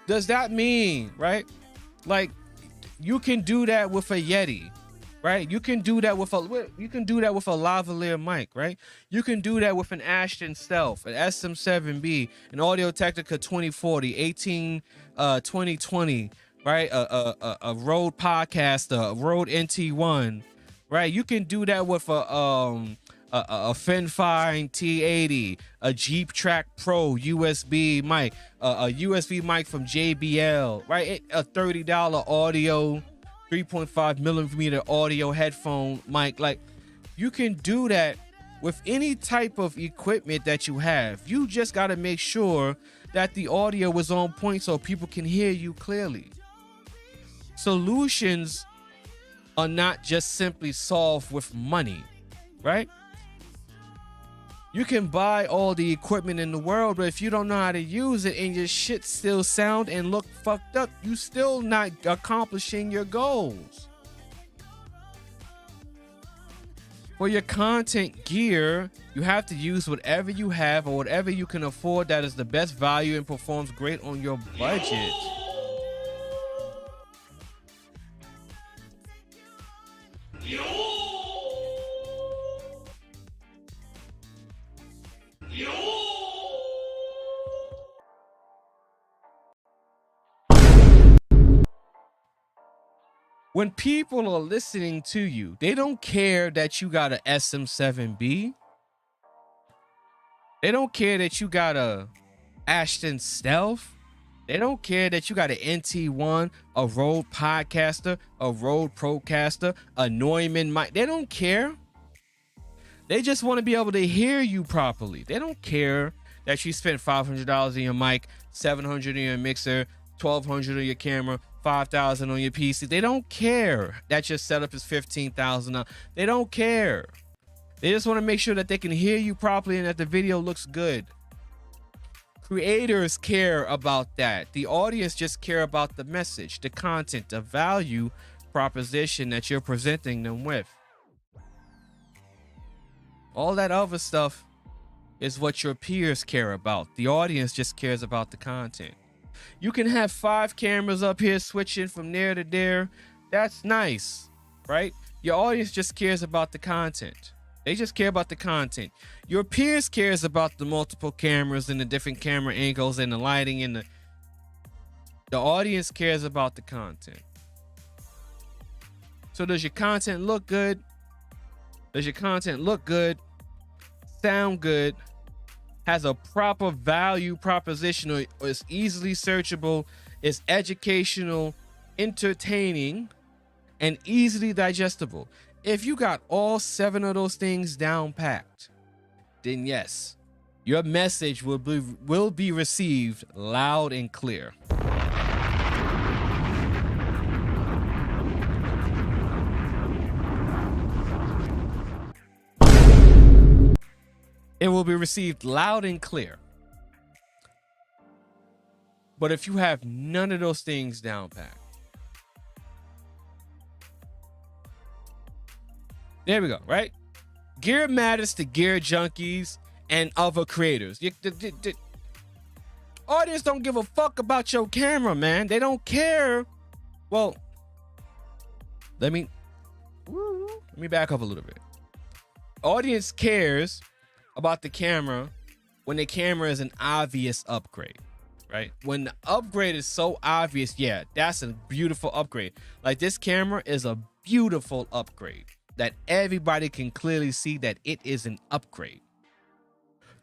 does that mean, right? Like you can do that with a Yeti, right? You can do that with a lavalier mic, right? You can do that with an Ashton Stealth, an SM7B, an Audio Technica 2040, 2020, right? A Rode Podcaster, a Rode NT1, right? You can do that with a Finfine T80, a Jeep Track Pro USB mic, a USB mic from JBL, right? A $30 audio, 3.5 millimeter audio headphone mic. Like you can do that with any type of equipment that you have. You just got to make sure that the audio is on point so people can hear you clearly. Solutions are not just simply solved with money, right? You can buy all the equipment in the world, but if you don't know how to use it and your shit still sound and look fucked up, you still not accomplishing your goals. For your content gear, you have to use whatever you have or whatever you can afford that is the best value and performs great on your budget. When people are listening to you, they don't care that you got a SM7B. They don't care that you got a Ashton Stealth. They don't care that you got an NT1, a Rode Podcaster, a Rode Procaster, a Neumann mic. They don't care. They just want to be able to hear you properly. They don't care that you spent $500 on your mic, $700 on your mixer, $1,200 on your camera, $5,000 on your PC. They don't care that your setup is $15,000. They don't care. They just want to make sure that they can hear you properly and that the video looks good. Creators care about that. The audience just care about the message, the content, the value proposition that you're presenting them with. All that other stuff is what your peers care about. The audience just cares about the content. You can have 5 cameras up here switching from there to there. That's nice, right? Your audience just cares about the content. They just care about the content. Your peers cares about the multiple cameras and the different camera angles and the lighting and the audience cares about the content. So does your content look good? Does your content look good? Sound good? Has a proper value proposition, or is easily searchable, is educational, entertaining, and easily digestible? If you got all 7 of those things down packed, then yes, your message will be received loud and clear. It will be received loud and clear. But if you have none of those things down packed, there we go, right? Gear matters to gear junkies and other creators. The audience don't give a fuck about your camera, man. They don't care. Well, let me back up a little bit. Audience cares about the camera when the camera is an obvious upgrade, right? When the upgrade is so obvious, yeah, that's a beautiful upgrade. Like, this camera is a beautiful upgrade that everybody can clearly see that it is an upgrade.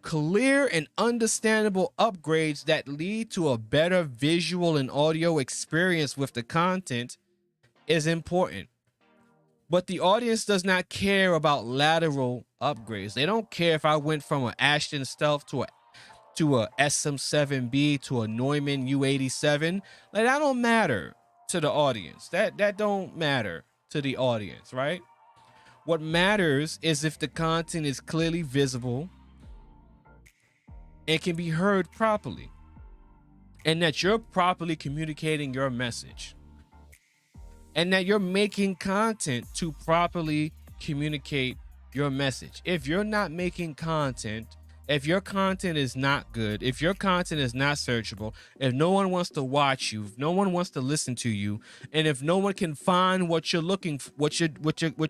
Clear and understandable upgrades that lead to a better visual and audio experience with the content is important. But the audience does not care about lateral upgrades. They don't care if I went from an Ashton Stealth to a SM7B to a Neumann U87. Like, that don't matter to the audience. That don't matter to the audience, right? What matters is if the content is clearly visible and can be heard properly, and that you're properly communicating your message, and that you're making content to properly communicate your message. If you're not making content, if your content is not good, if your content is not searchable, if no one wants to watch you, if no one wants to listen to you, and if no one can find what you're looking for, what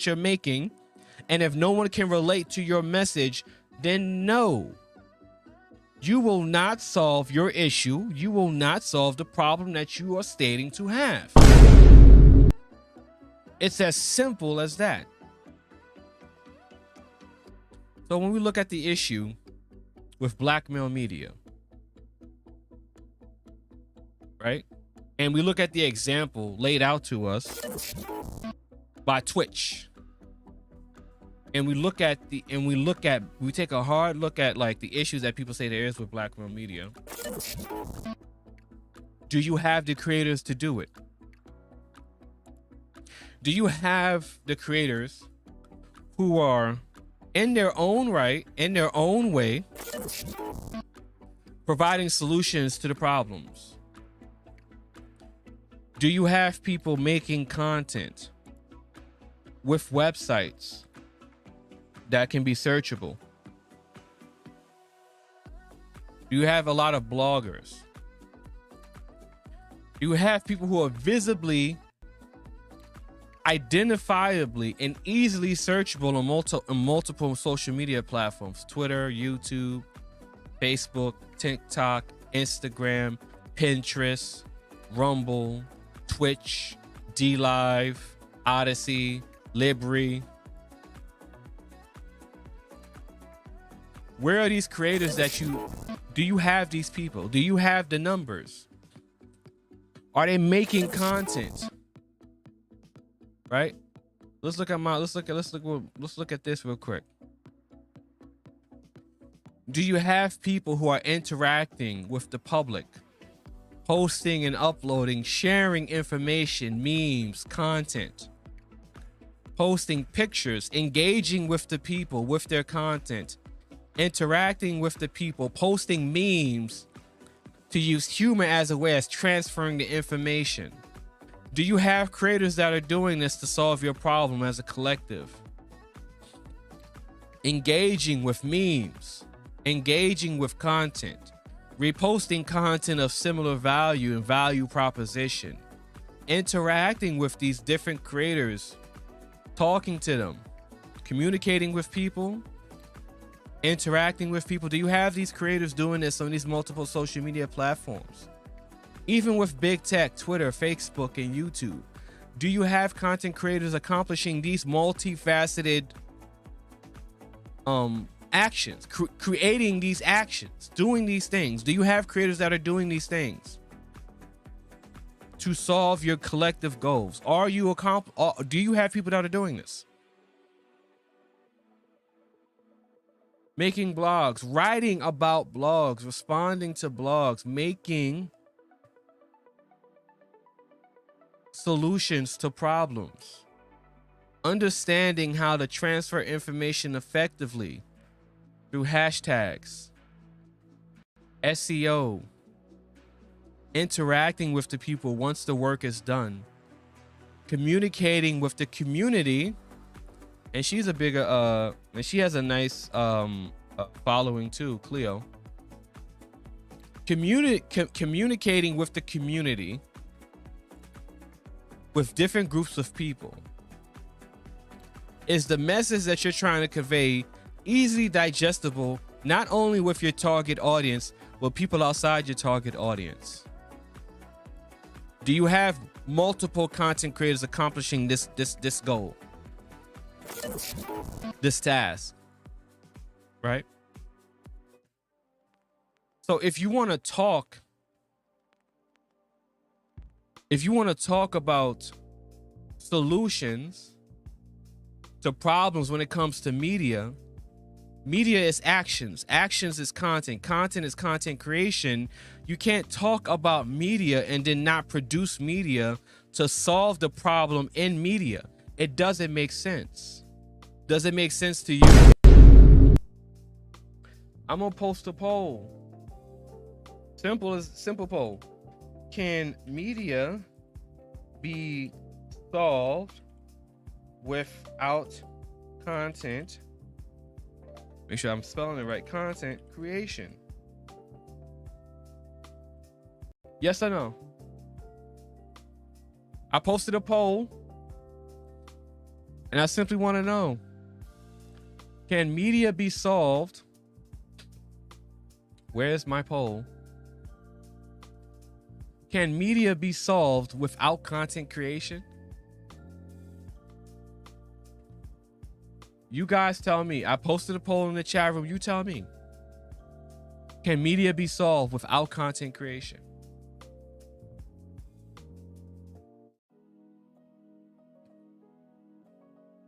you're making, and if no one can relate to your message, then no, you will not solve your issue. You will not solve the problem that you are stating to have. It's as simple as that. So when we look at the issue with blackmail media, right? And we look at the example laid out to us by Twitch. And we take a hard look at, like, the issues that people say there is with blackmail media. Do you have the creators to do it? Do you have the creators who are, in their own right, in their own way, providing solutions to the problems? Do you have people making content with websites that can be searchable? Do you have a lot of bloggers? Do you have people who are visibly, identifiably, and easily searchable on multiple social media platforms? Twitter, YouTube, Facebook, TikTok, Instagram, Pinterest, Rumble, Twitch, DLive, Odyssey, Libri. Where are these creators that you Do you have these people? Do you have the numbers? Are they making content? Right? Let's look at this real quick. Do you have people who are interacting with the public, posting and uploading, sharing information, memes, content, posting pictures, engaging with the people with their content, interacting with the people, posting memes to use humor as a way of transferring the information? Do you have creators that are doing this to solve your problem as a collective? Engaging with memes, engaging with content, reposting content of similar value and value proposition, interacting with these different creators, talking to them, communicating with people, interacting with people. Do you have these creators doing this on these multiple social media platforms? Even with big tech, Twitter, Facebook, and YouTube, do you have content creators accomplishing these multifaceted actions, creating these actions, doing these things? Do you have creators that are doing these things to solve your collective goals? Do you have people that are doing this? Making blogs, writing about blogs, responding to blogs, making solutions to problems, understanding how to transfer information effectively through hashtags, SEO, interacting with the people once the work is done, communicating with the community. And she's a bigger and she has a nice following too, Cleo. Communicating with the community, with different groups of people. Is the message that you're trying to convey easily digestible, not only with your target audience, but people outside your target audience? Do you have multiple content creators accomplishing this goal, this task, right? So if you want to talk about solutions to problems when it comes to media is actions. Actions is content. Content is content creation. You can't talk about media and then not produce media to solve the problem in media. It doesn't make sense. Does it make sense to you? I'm gonna post a poll. Simple poll. Can media be solved without content? Make sure I'm spelling it right. Content creation. Yes or no? I posted a poll and I simply want to know, can media be solved? Where's my poll? Can media be solved without content creation? You guys tell me. I posted a poll in the chat room. You tell me. Can media be solved without content creation?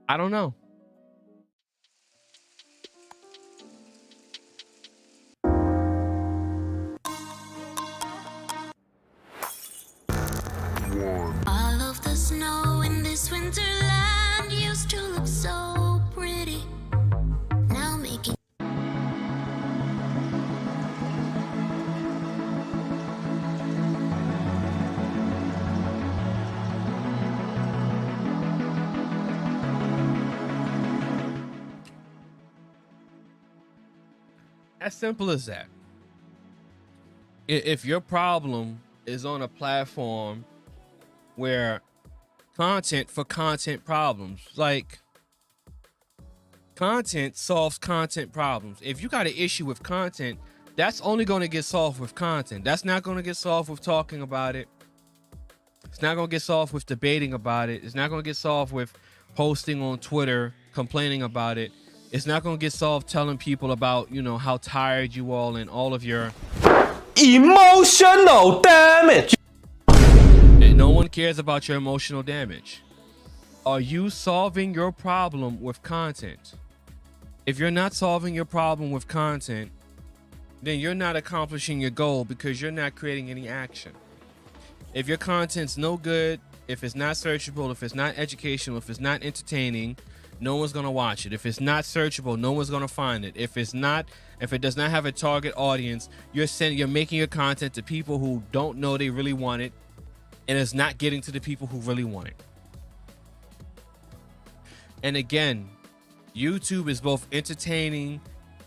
I don't know. All of the snow in this winterland used to look so pretty. Now making As simple as that. If your problem is on a platform where content for content problems, like content solves content problems. If you got an issue with content, that's only going to get solved with content. That's not going to get solved with talking about it. It's not going to get solved with debating about it. It's not going to get solved with posting on Twitter, complaining about it. It's not going to get solved telling people about, you know, how tired you all and all of your emotional damage. No one cares about your emotional damage. Are you solving your problem with content? If you're not solving your problem with content, then you're not accomplishing your goal because you're not creating any action. If your content's no good, if it's not searchable, if it's not educational, if it's not entertaining, no one's gonna watch it. If it's not searchable, no one's gonna find it. If it does not have a target audience, you're making your content to people who don't know they really want it, and it's not getting to the people who really want it. And again, YouTube is both entertaining,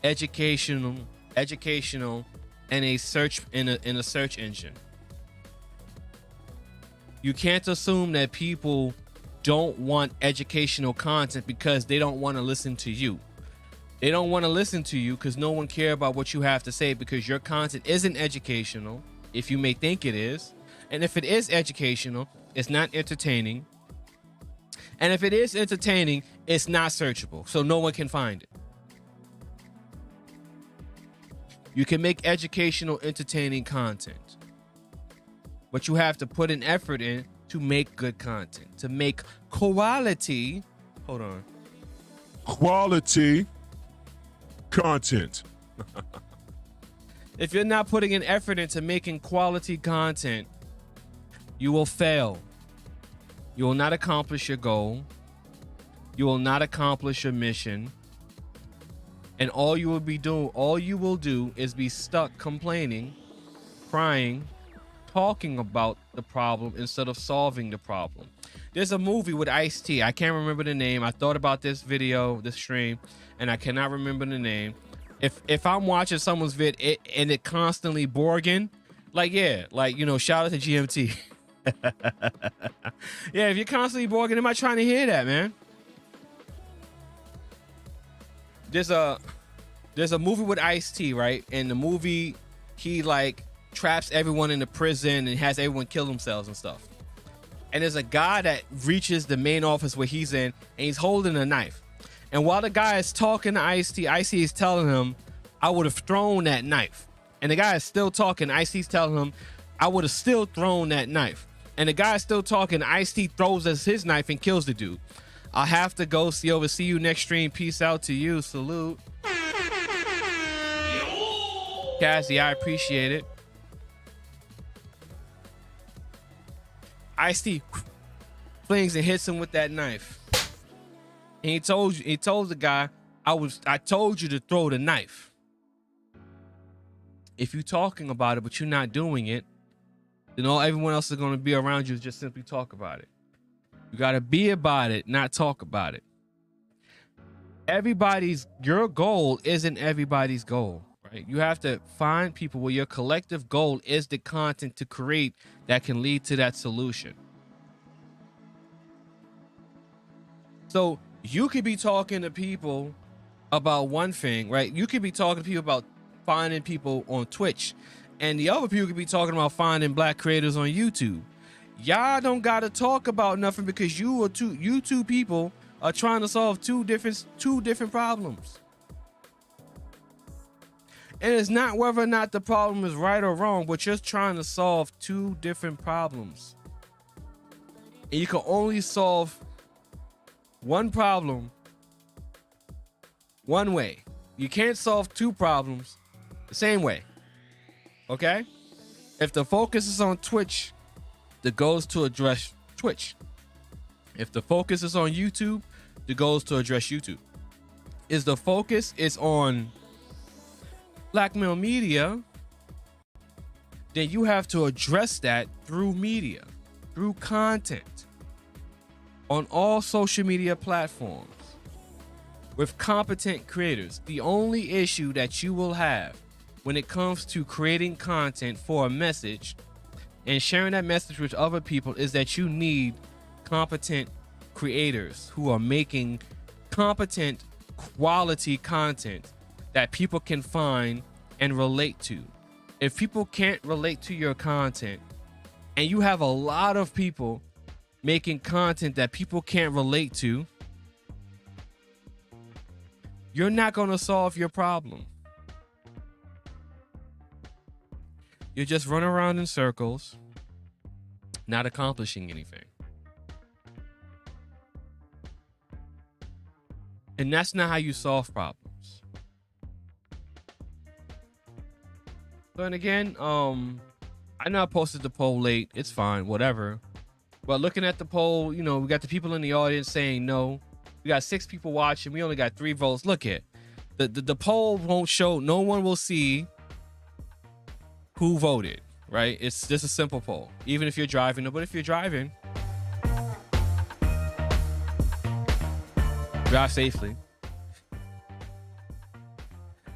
educational, and a search in a search engine. You can't assume that people don't want educational content because they don't want to listen to you. They don't want to listen to you because no one cares about what you have to say, because your content isn't educational, if you may think it is. And if it is educational, it's not entertaining. And if it is entertaining, it's not searchable, so no one can find it. You can make educational, entertaining content, but you have to put an effort in to make good content, to make quality. Hold on. Quality content. If you're not putting an effort into making quality content, you will fail. You will not accomplish your goal. You will not accomplish your mission. And all you will do is be stuck complaining, crying, talking about the problem instead of solving the problem. There's a movie with Ice-T. I can't remember the name. I thought about this stream, and I cannot remember the name. If I'm watching someone's vid and it constantly borging, shout out to GMT. Yeah, if you're constantly borging, am I trying to hear that, man? There's a movie with Ice-T, right? In the movie, he traps everyone in the prison and has everyone kill themselves and stuff. And there's a guy that reaches the main office where he's in, and he's holding a knife. And while the guy is talking to Ice-T, Ice-T is telling him, I would have thrown that knife. And the guy is still talking. Ice-T's telling him, I would have still thrown that knife. And the guy is still talking. Ice-T throws us his knife and kills the dude. I'll have to go. See you next stream. Peace out to you. Salute. Cassie, I appreciate it. Ice-T flings and hits him with that knife. And he told the guy, I told you to throw the knife. If you're talking about it, but you're not doing it, then everyone else is going to be around you just simply talk about it. You got to be about it, not talk about it. Your goal isn't everybody's goal, right? You have to find people where your collective goal is the content to create that can lead to that solution. So you could be talking to people about one thing, right? You could be talking to people about finding people on Twitch, and the other people could be talking about finding black creators on YouTube. Y'all don't gotta talk about nothing because you two people are trying to solve two different problems. And it's not whether or not the problem is right or wrong, but you're trying to solve two different problems. And you can only solve one problem one way. You can't solve two problems the same way. Okay? If the focus is on Twitch, the goal is to address Twitch. If the focus is on YouTube, the goal is to address YouTube. If the focus is on black male media, then you have to address that through media, through content, on all social media platforms, with competent creators. The only issue that you will have when it comes to creating content for a message and sharing that message with other people is that you need competent creators who are making competent quality content that people can find and relate to. If people can't relate to your content, and you have a lot of people making content that people can't relate to, you're not going to solve your problem. You're just running around in circles, not accomplishing anything. And that's not how you solve problems. So, and again, I know I posted the poll late. It's fine, whatever. But looking at the poll, you know, we got the people in the audience saying no. We got 6 people watching. We only got 3 votes. Look at the poll won't show. No one will see who voted, right? It's just a simple poll. Even if you're driving, but if you're driving, drive safely.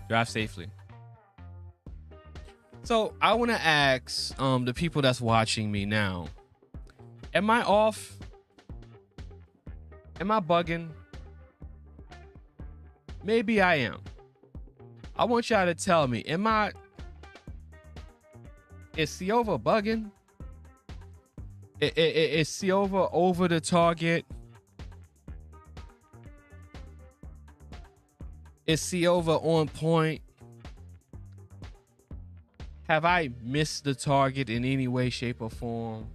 Drive safely. So I want to ask the people that's watching me now, am I off? Am I bugging? Maybe I am. I want y'all to tell me, is Silva bugging? Is Silva over the target? Is Silva on point? Have I missed the target in any way, shape, or form?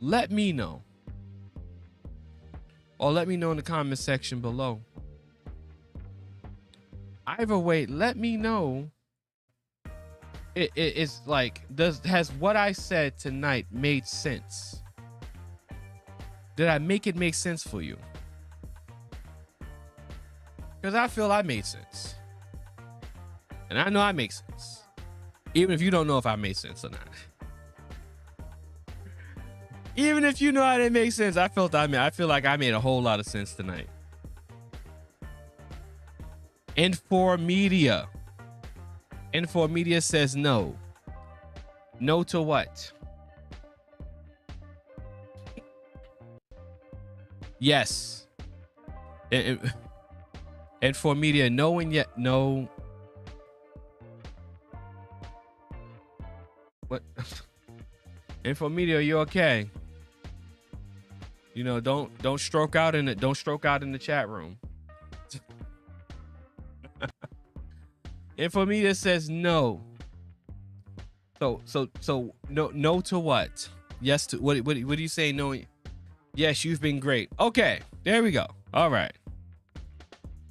Let me know. Or let me know in the comment section below. Either way, let me know. It's like, has what I said tonight made sense? Did I make it make sense for you? Because I feel I made sense. And I know I make sense. Even if you don't know if I made sense or not. Even if you know I didn't make sense, I feel like I made a whole lot of sense tonight. Infor Media says no. No to what? Yes. Infor Media, no and yet no. What? Infor Media, you okay? You know, don't stroke out in the chat room. Infor Media says no. So no to what? Yes to what do you say no? Yes, you've been great. Okay, there we go. All right.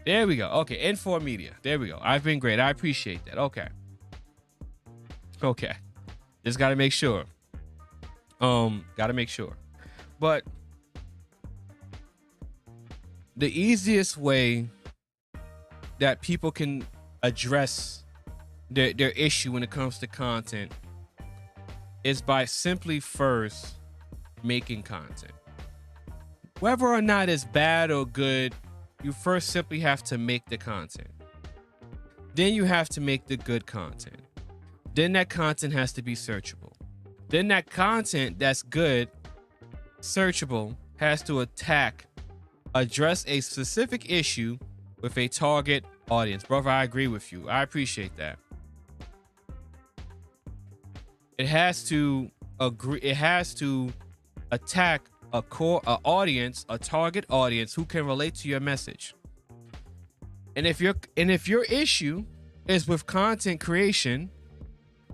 There we go. Okay, Infor Media. There we go. I've been great. I appreciate that. Okay. Just gotta make sure. Gotta make sure. But the easiest way that people can address their issue when it comes to content is by simply first making content. Whether or not it's bad or good, you first simply have to make the content. Then you have to make the good content. Then that content has to be searchable. Then that content that's good, searchable, has to address a specific issue with a target audience. Brother, I agree with you. I appreciate that. It has to attack a audience, a target audience who can relate to your message. And if your issue is with content creation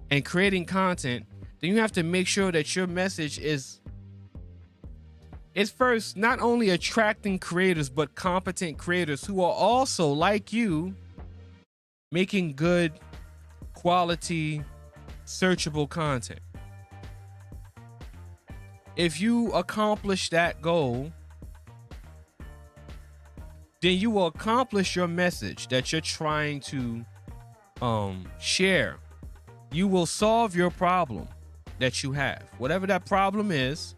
and creating content, then you have to make sure that your message is first not only attracting creators, but competent creators who are also, like you, making good quality searchable content. If you accomplish that goal, then you will accomplish your message that you're trying to share. You will solve your problem that you have, whatever that problem is.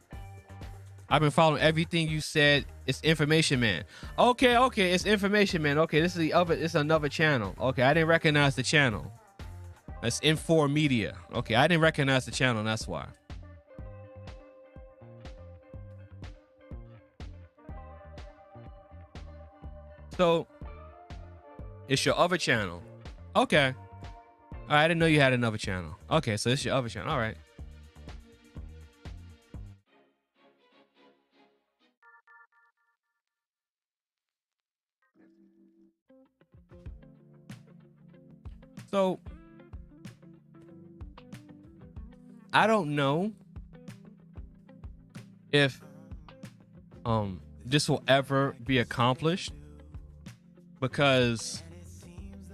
I've been following everything you said. It's Information Man. Okay, it's Information Man. Okay, this is another channel. Okay, I didn't recognize the channel. That's Infor Media. Okay, I didn't recognize the channel, that's why. So, it's your other channel. Okay. All right, I didn't know you had another channel. Okay, so it's your other channel. All right. So, I don't know if this will ever be accomplished, because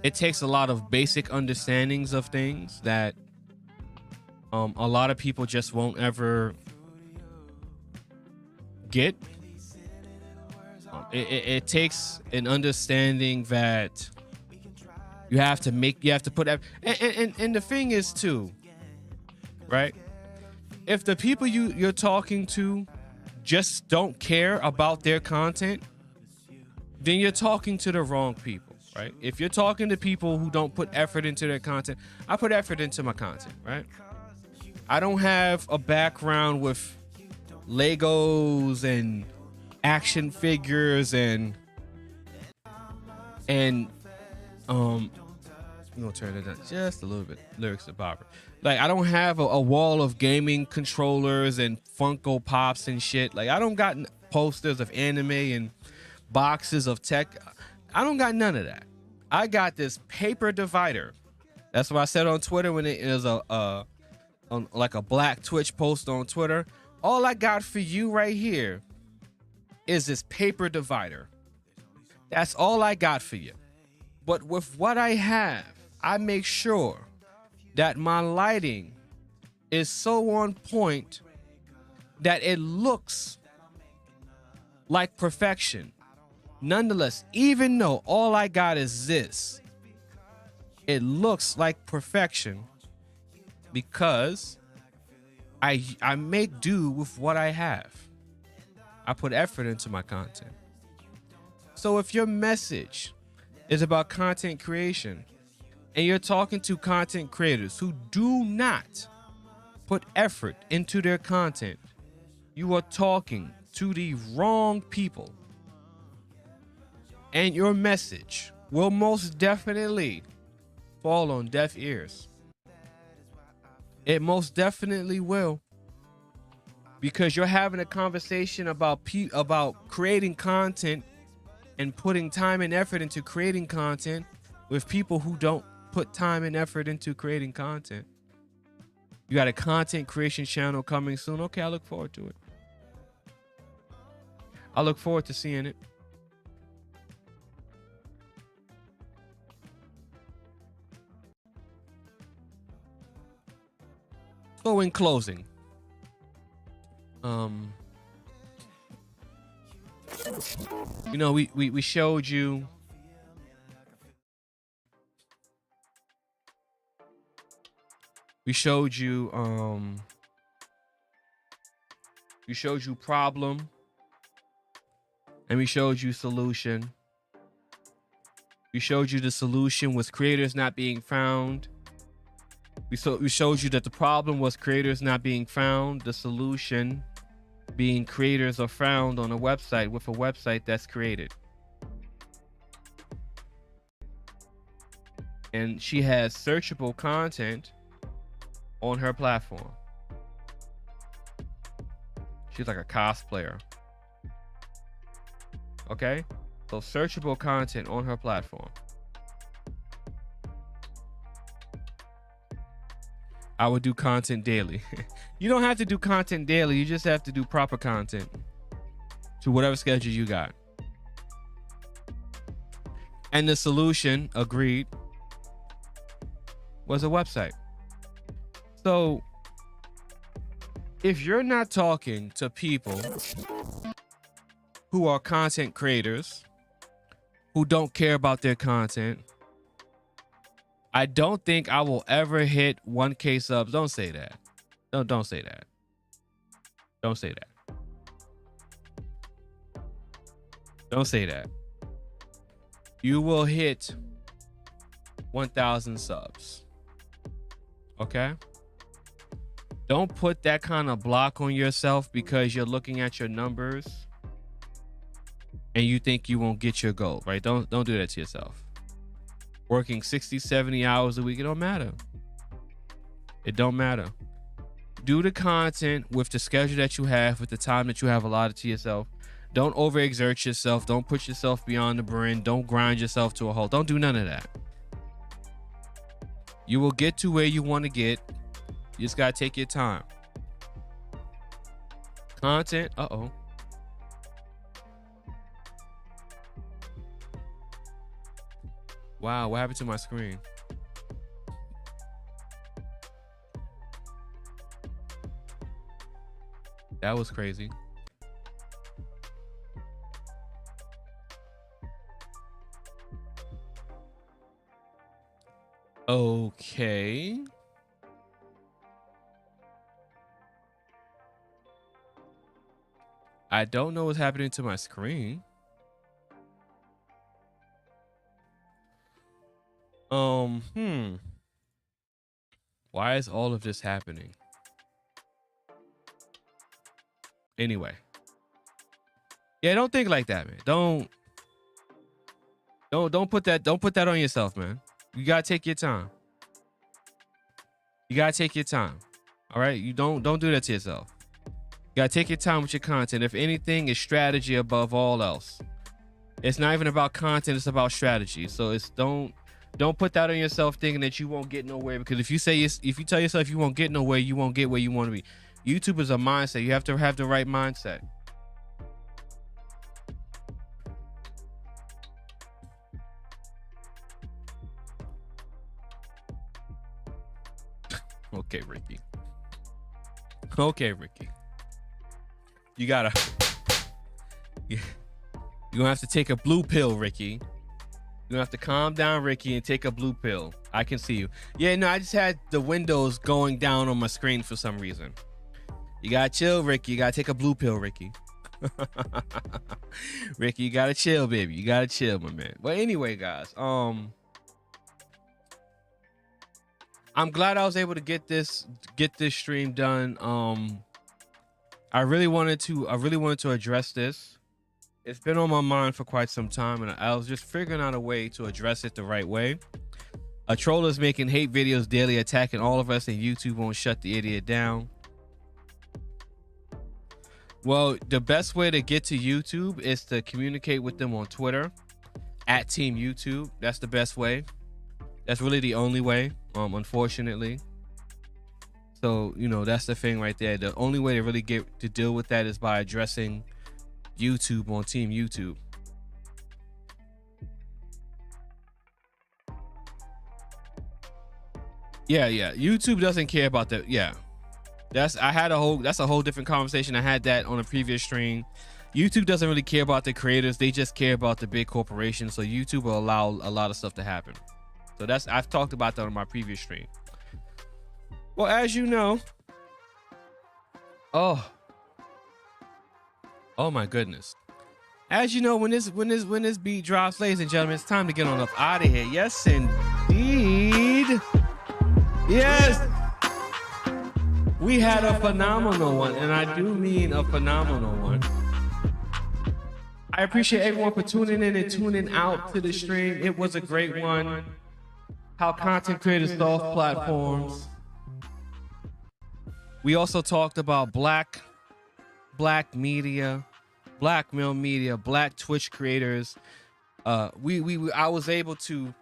it takes a lot of basic understandings of things that a lot of people just won't ever get. It takes an understanding that you have to put, and the thing is too, right? If the people you're talking to just don't care about their content, then you're talking to the wrong people, right? If you're talking to people who don't put effort into their content, I put effort into my content, right? I don't have a background with Legos and action figures and I'm gonna turn it down just a little bit. Lyrics of Bobber. Like, I don't have a wall of gaming controllers and Funko Pops and shit. Like, I don't got posters of anime and boxes of tech. I don't got none of that. I got this paper divider. That's what I said on Twitter when it was like a black Twitch post on Twitter. All I got for you right here is this paper divider. That's all I got for you. But with what I have, I make sure that my lighting is so on point that it looks like perfection. Nonetheless, even though all I got is this, it looks like perfection because I make do with what I have. I put effort into my content. So if your message is about content creation and you're talking to content creators who do not put effort into their content, you are talking to the wrong people. And your message will most definitely fall on deaf ears. It most definitely will. Because you're having a conversation about creating content and putting time and effort into creating content with people who don't put time and effort into creating content. You got a content creation channel coming soon. Okay, I look forward to it. I look forward to seeing it. So in closing, you know, we showed you problem, and we showed you solution. We showed you the solution was creators not being found. We showed you that the problem was creators not being found. The solution being creators are found on a website with a website that's created. And she has searchable content on her platform. She's like a cosplayer. Okay? So searchable content on her platform. I would do content daily. You don't have to do content daily. You just have to do proper content to whatever schedule you got. And the solution, agreed, was a website. So if you're not talking to people who are content creators, who don't care about their content, I don't think I will ever hit 1K subs. Don't say that. Don't say that. Don't say that. Don't say that. You will hit 1,000 subs. Okay? Don't put that kind of block on yourself because you're looking at your numbers and you think you won't get your goal, right? Don't do that to yourself. Working 60, 70 hours a week, it don't matter. It don't matter. Do the content with the schedule that you have, with the time that you have allotted to yourself. Don't overexert yourself. Don't push yourself beyond the brim. Don't grind yourself to a halt. Don't do none of that. You will get to where you want to get You just gotta take your time. Content. Uh-oh. Wow, what happened to my screen? That was crazy. Okay. I don't know what's happening to my screen. Why is all of this happening? Anyway. Yeah, don't think like that, man. Don't put that on yourself, man. You gotta take your time. You gotta take your time. All right? You don't do that to yourself. You gotta take your time with your content. If anything, it's strategy above all else. It's not even about content, it's about strategy. So it's don't put that on yourself thinking that you won't get nowhere, because if you tell yourself you won't get nowhere, you won't get where you want to be. YouTube is a mindset. You have to have the right mindset. Okay, Ricky. Okay, Ricky. You gotta. Yeah. You're gonna have to take a blue pill, Ricky. You're gonna have to calm down, Ricky, and take a blue pill. I can see you. Yeah, no, I just had the windows going down on my screen for some reason. You gotta chill, Ricky. You gotta take a blue pill, Ricky. Ricky, you gotta chill, baby. You gotta chill, my man. But anyway, guys, I'm glad I was able to get this stream done. I really wanted to address this. It's been on my mind for quite some time, and I was just figuring out a way to address it the right way. A troll is making hate videos daily, attacking all of us, and YouTube won't shut the idiot down. Well, the best way to get to YouTube is to communicate with them on Twitter at Team YouTube. That's the best way. That's really the only way, unfortunately. So, you know, that's the thing right there. The only way to really get to deal with that is by addressing YouTube on Team YouTube. Yeah. YouTube doesn't care about that. Yeah. That's a whole different conversation. I had that on a previous stream. YouTube doesn't really care about the creators. They just care about the big corporations. So YouTube will allow a lot of stuff to happen. So I've talked about that on my previous stream. Well, as you know, oh my goodness. As you know, when this beat drops, ladies and gentlemen, it's time to get on up out of here. Yes, indeed. Yes. We had a phenomenal one, and I do mean a phenomenal one. I appreciate everyone for tuning in and tuning out to the stream. It was a great one. How content creators solve platforms. We also talked about black media, black male media, black Twitch creators. I was able to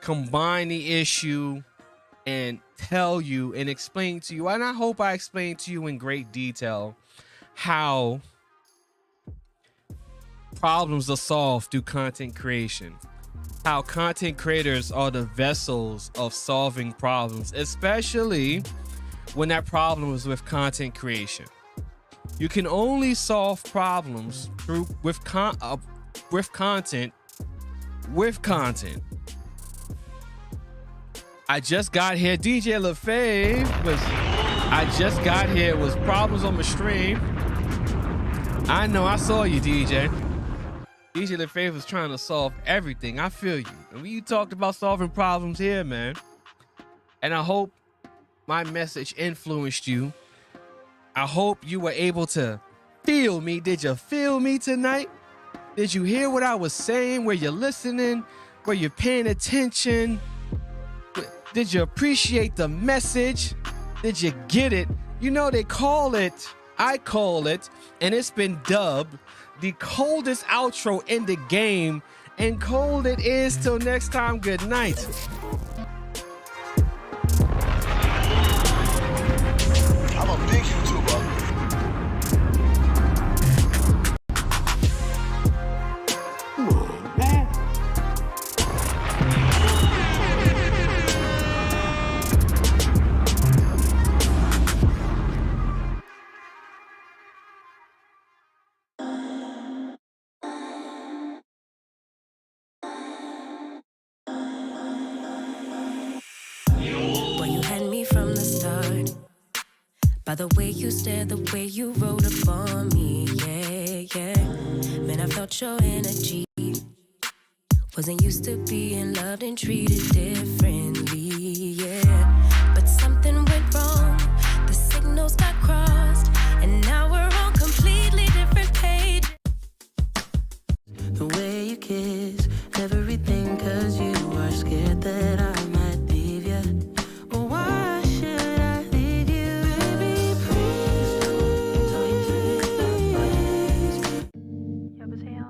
combine the issue and tell you and explain to you, and I hope I explained to you in great detail how problems are solved through content creation. How content creators are the vessels of solving problems, especially when that problem is with content creation. You can only solve problems with content. I just got here. DJ LaFave was problems on the stream. I know, I saw you, DJ. DJ LaFave was trying to solve everything. I feel you. And we talked about solving problems here, man. And I hope my message influenced you. I hope you were able to feel me. Did you feel me tonight? Did you hear what I was saying? Were you listening? Were you paying attention? Did you appreciate the message? Did you get it? You know, I call it, and it's been dubbed the coldest outro in the game, and cold it is till next time. Good night. By the way you stare, the way you roll up on me, yeah, yeah. Man, I felt your energy. Wasn't used to being loved and treated differently, yeah. But something went wrong, the signals got crossed, and now we're on completely different pages. The way you kiss everything, 'cause you are scared that I might leave you. Oh, why should I leave you? Baby, please don't. 여보세요.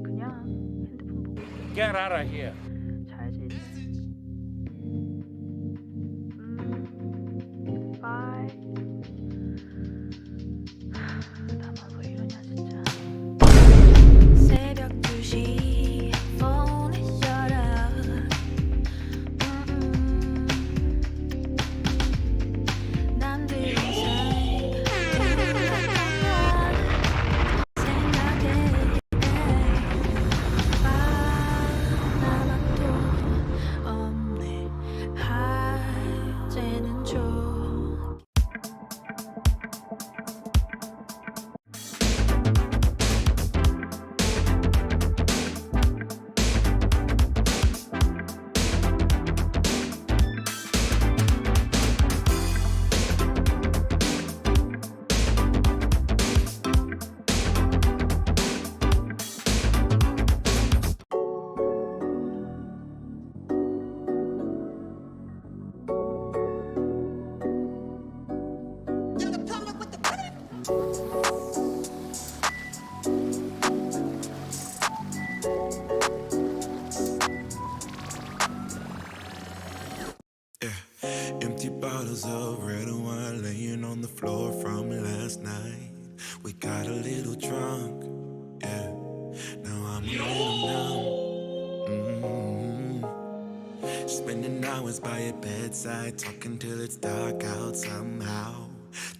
그냥 핸드폰 보고 Get out of here. 잘 지내. 바이. 나만 왜 이러냐 진짜. 새벽 2시 폰을 열어. 남들의 삶 생각해. 바나나도 없네. 하재는 좀 Empty bottles of red wine laying on the floor from last night. We got a little drunk, yeah. Now I'm a little numb. Spending hours by your bedside, talking till it's dark out somehow.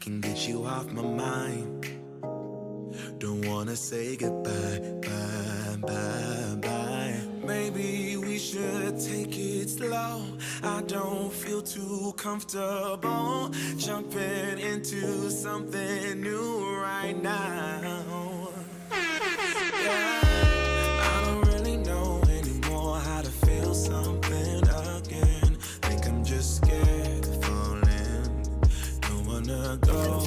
Can get you off my mind. Don't wanna say goodbye, bye, bye, bye. Maybe we should take it slow. I don't feel too comfortable jumping into something new right now. Yeah, I don't really know anymore how to feel something again. Think I'm just scared of falling. Don't wanna go.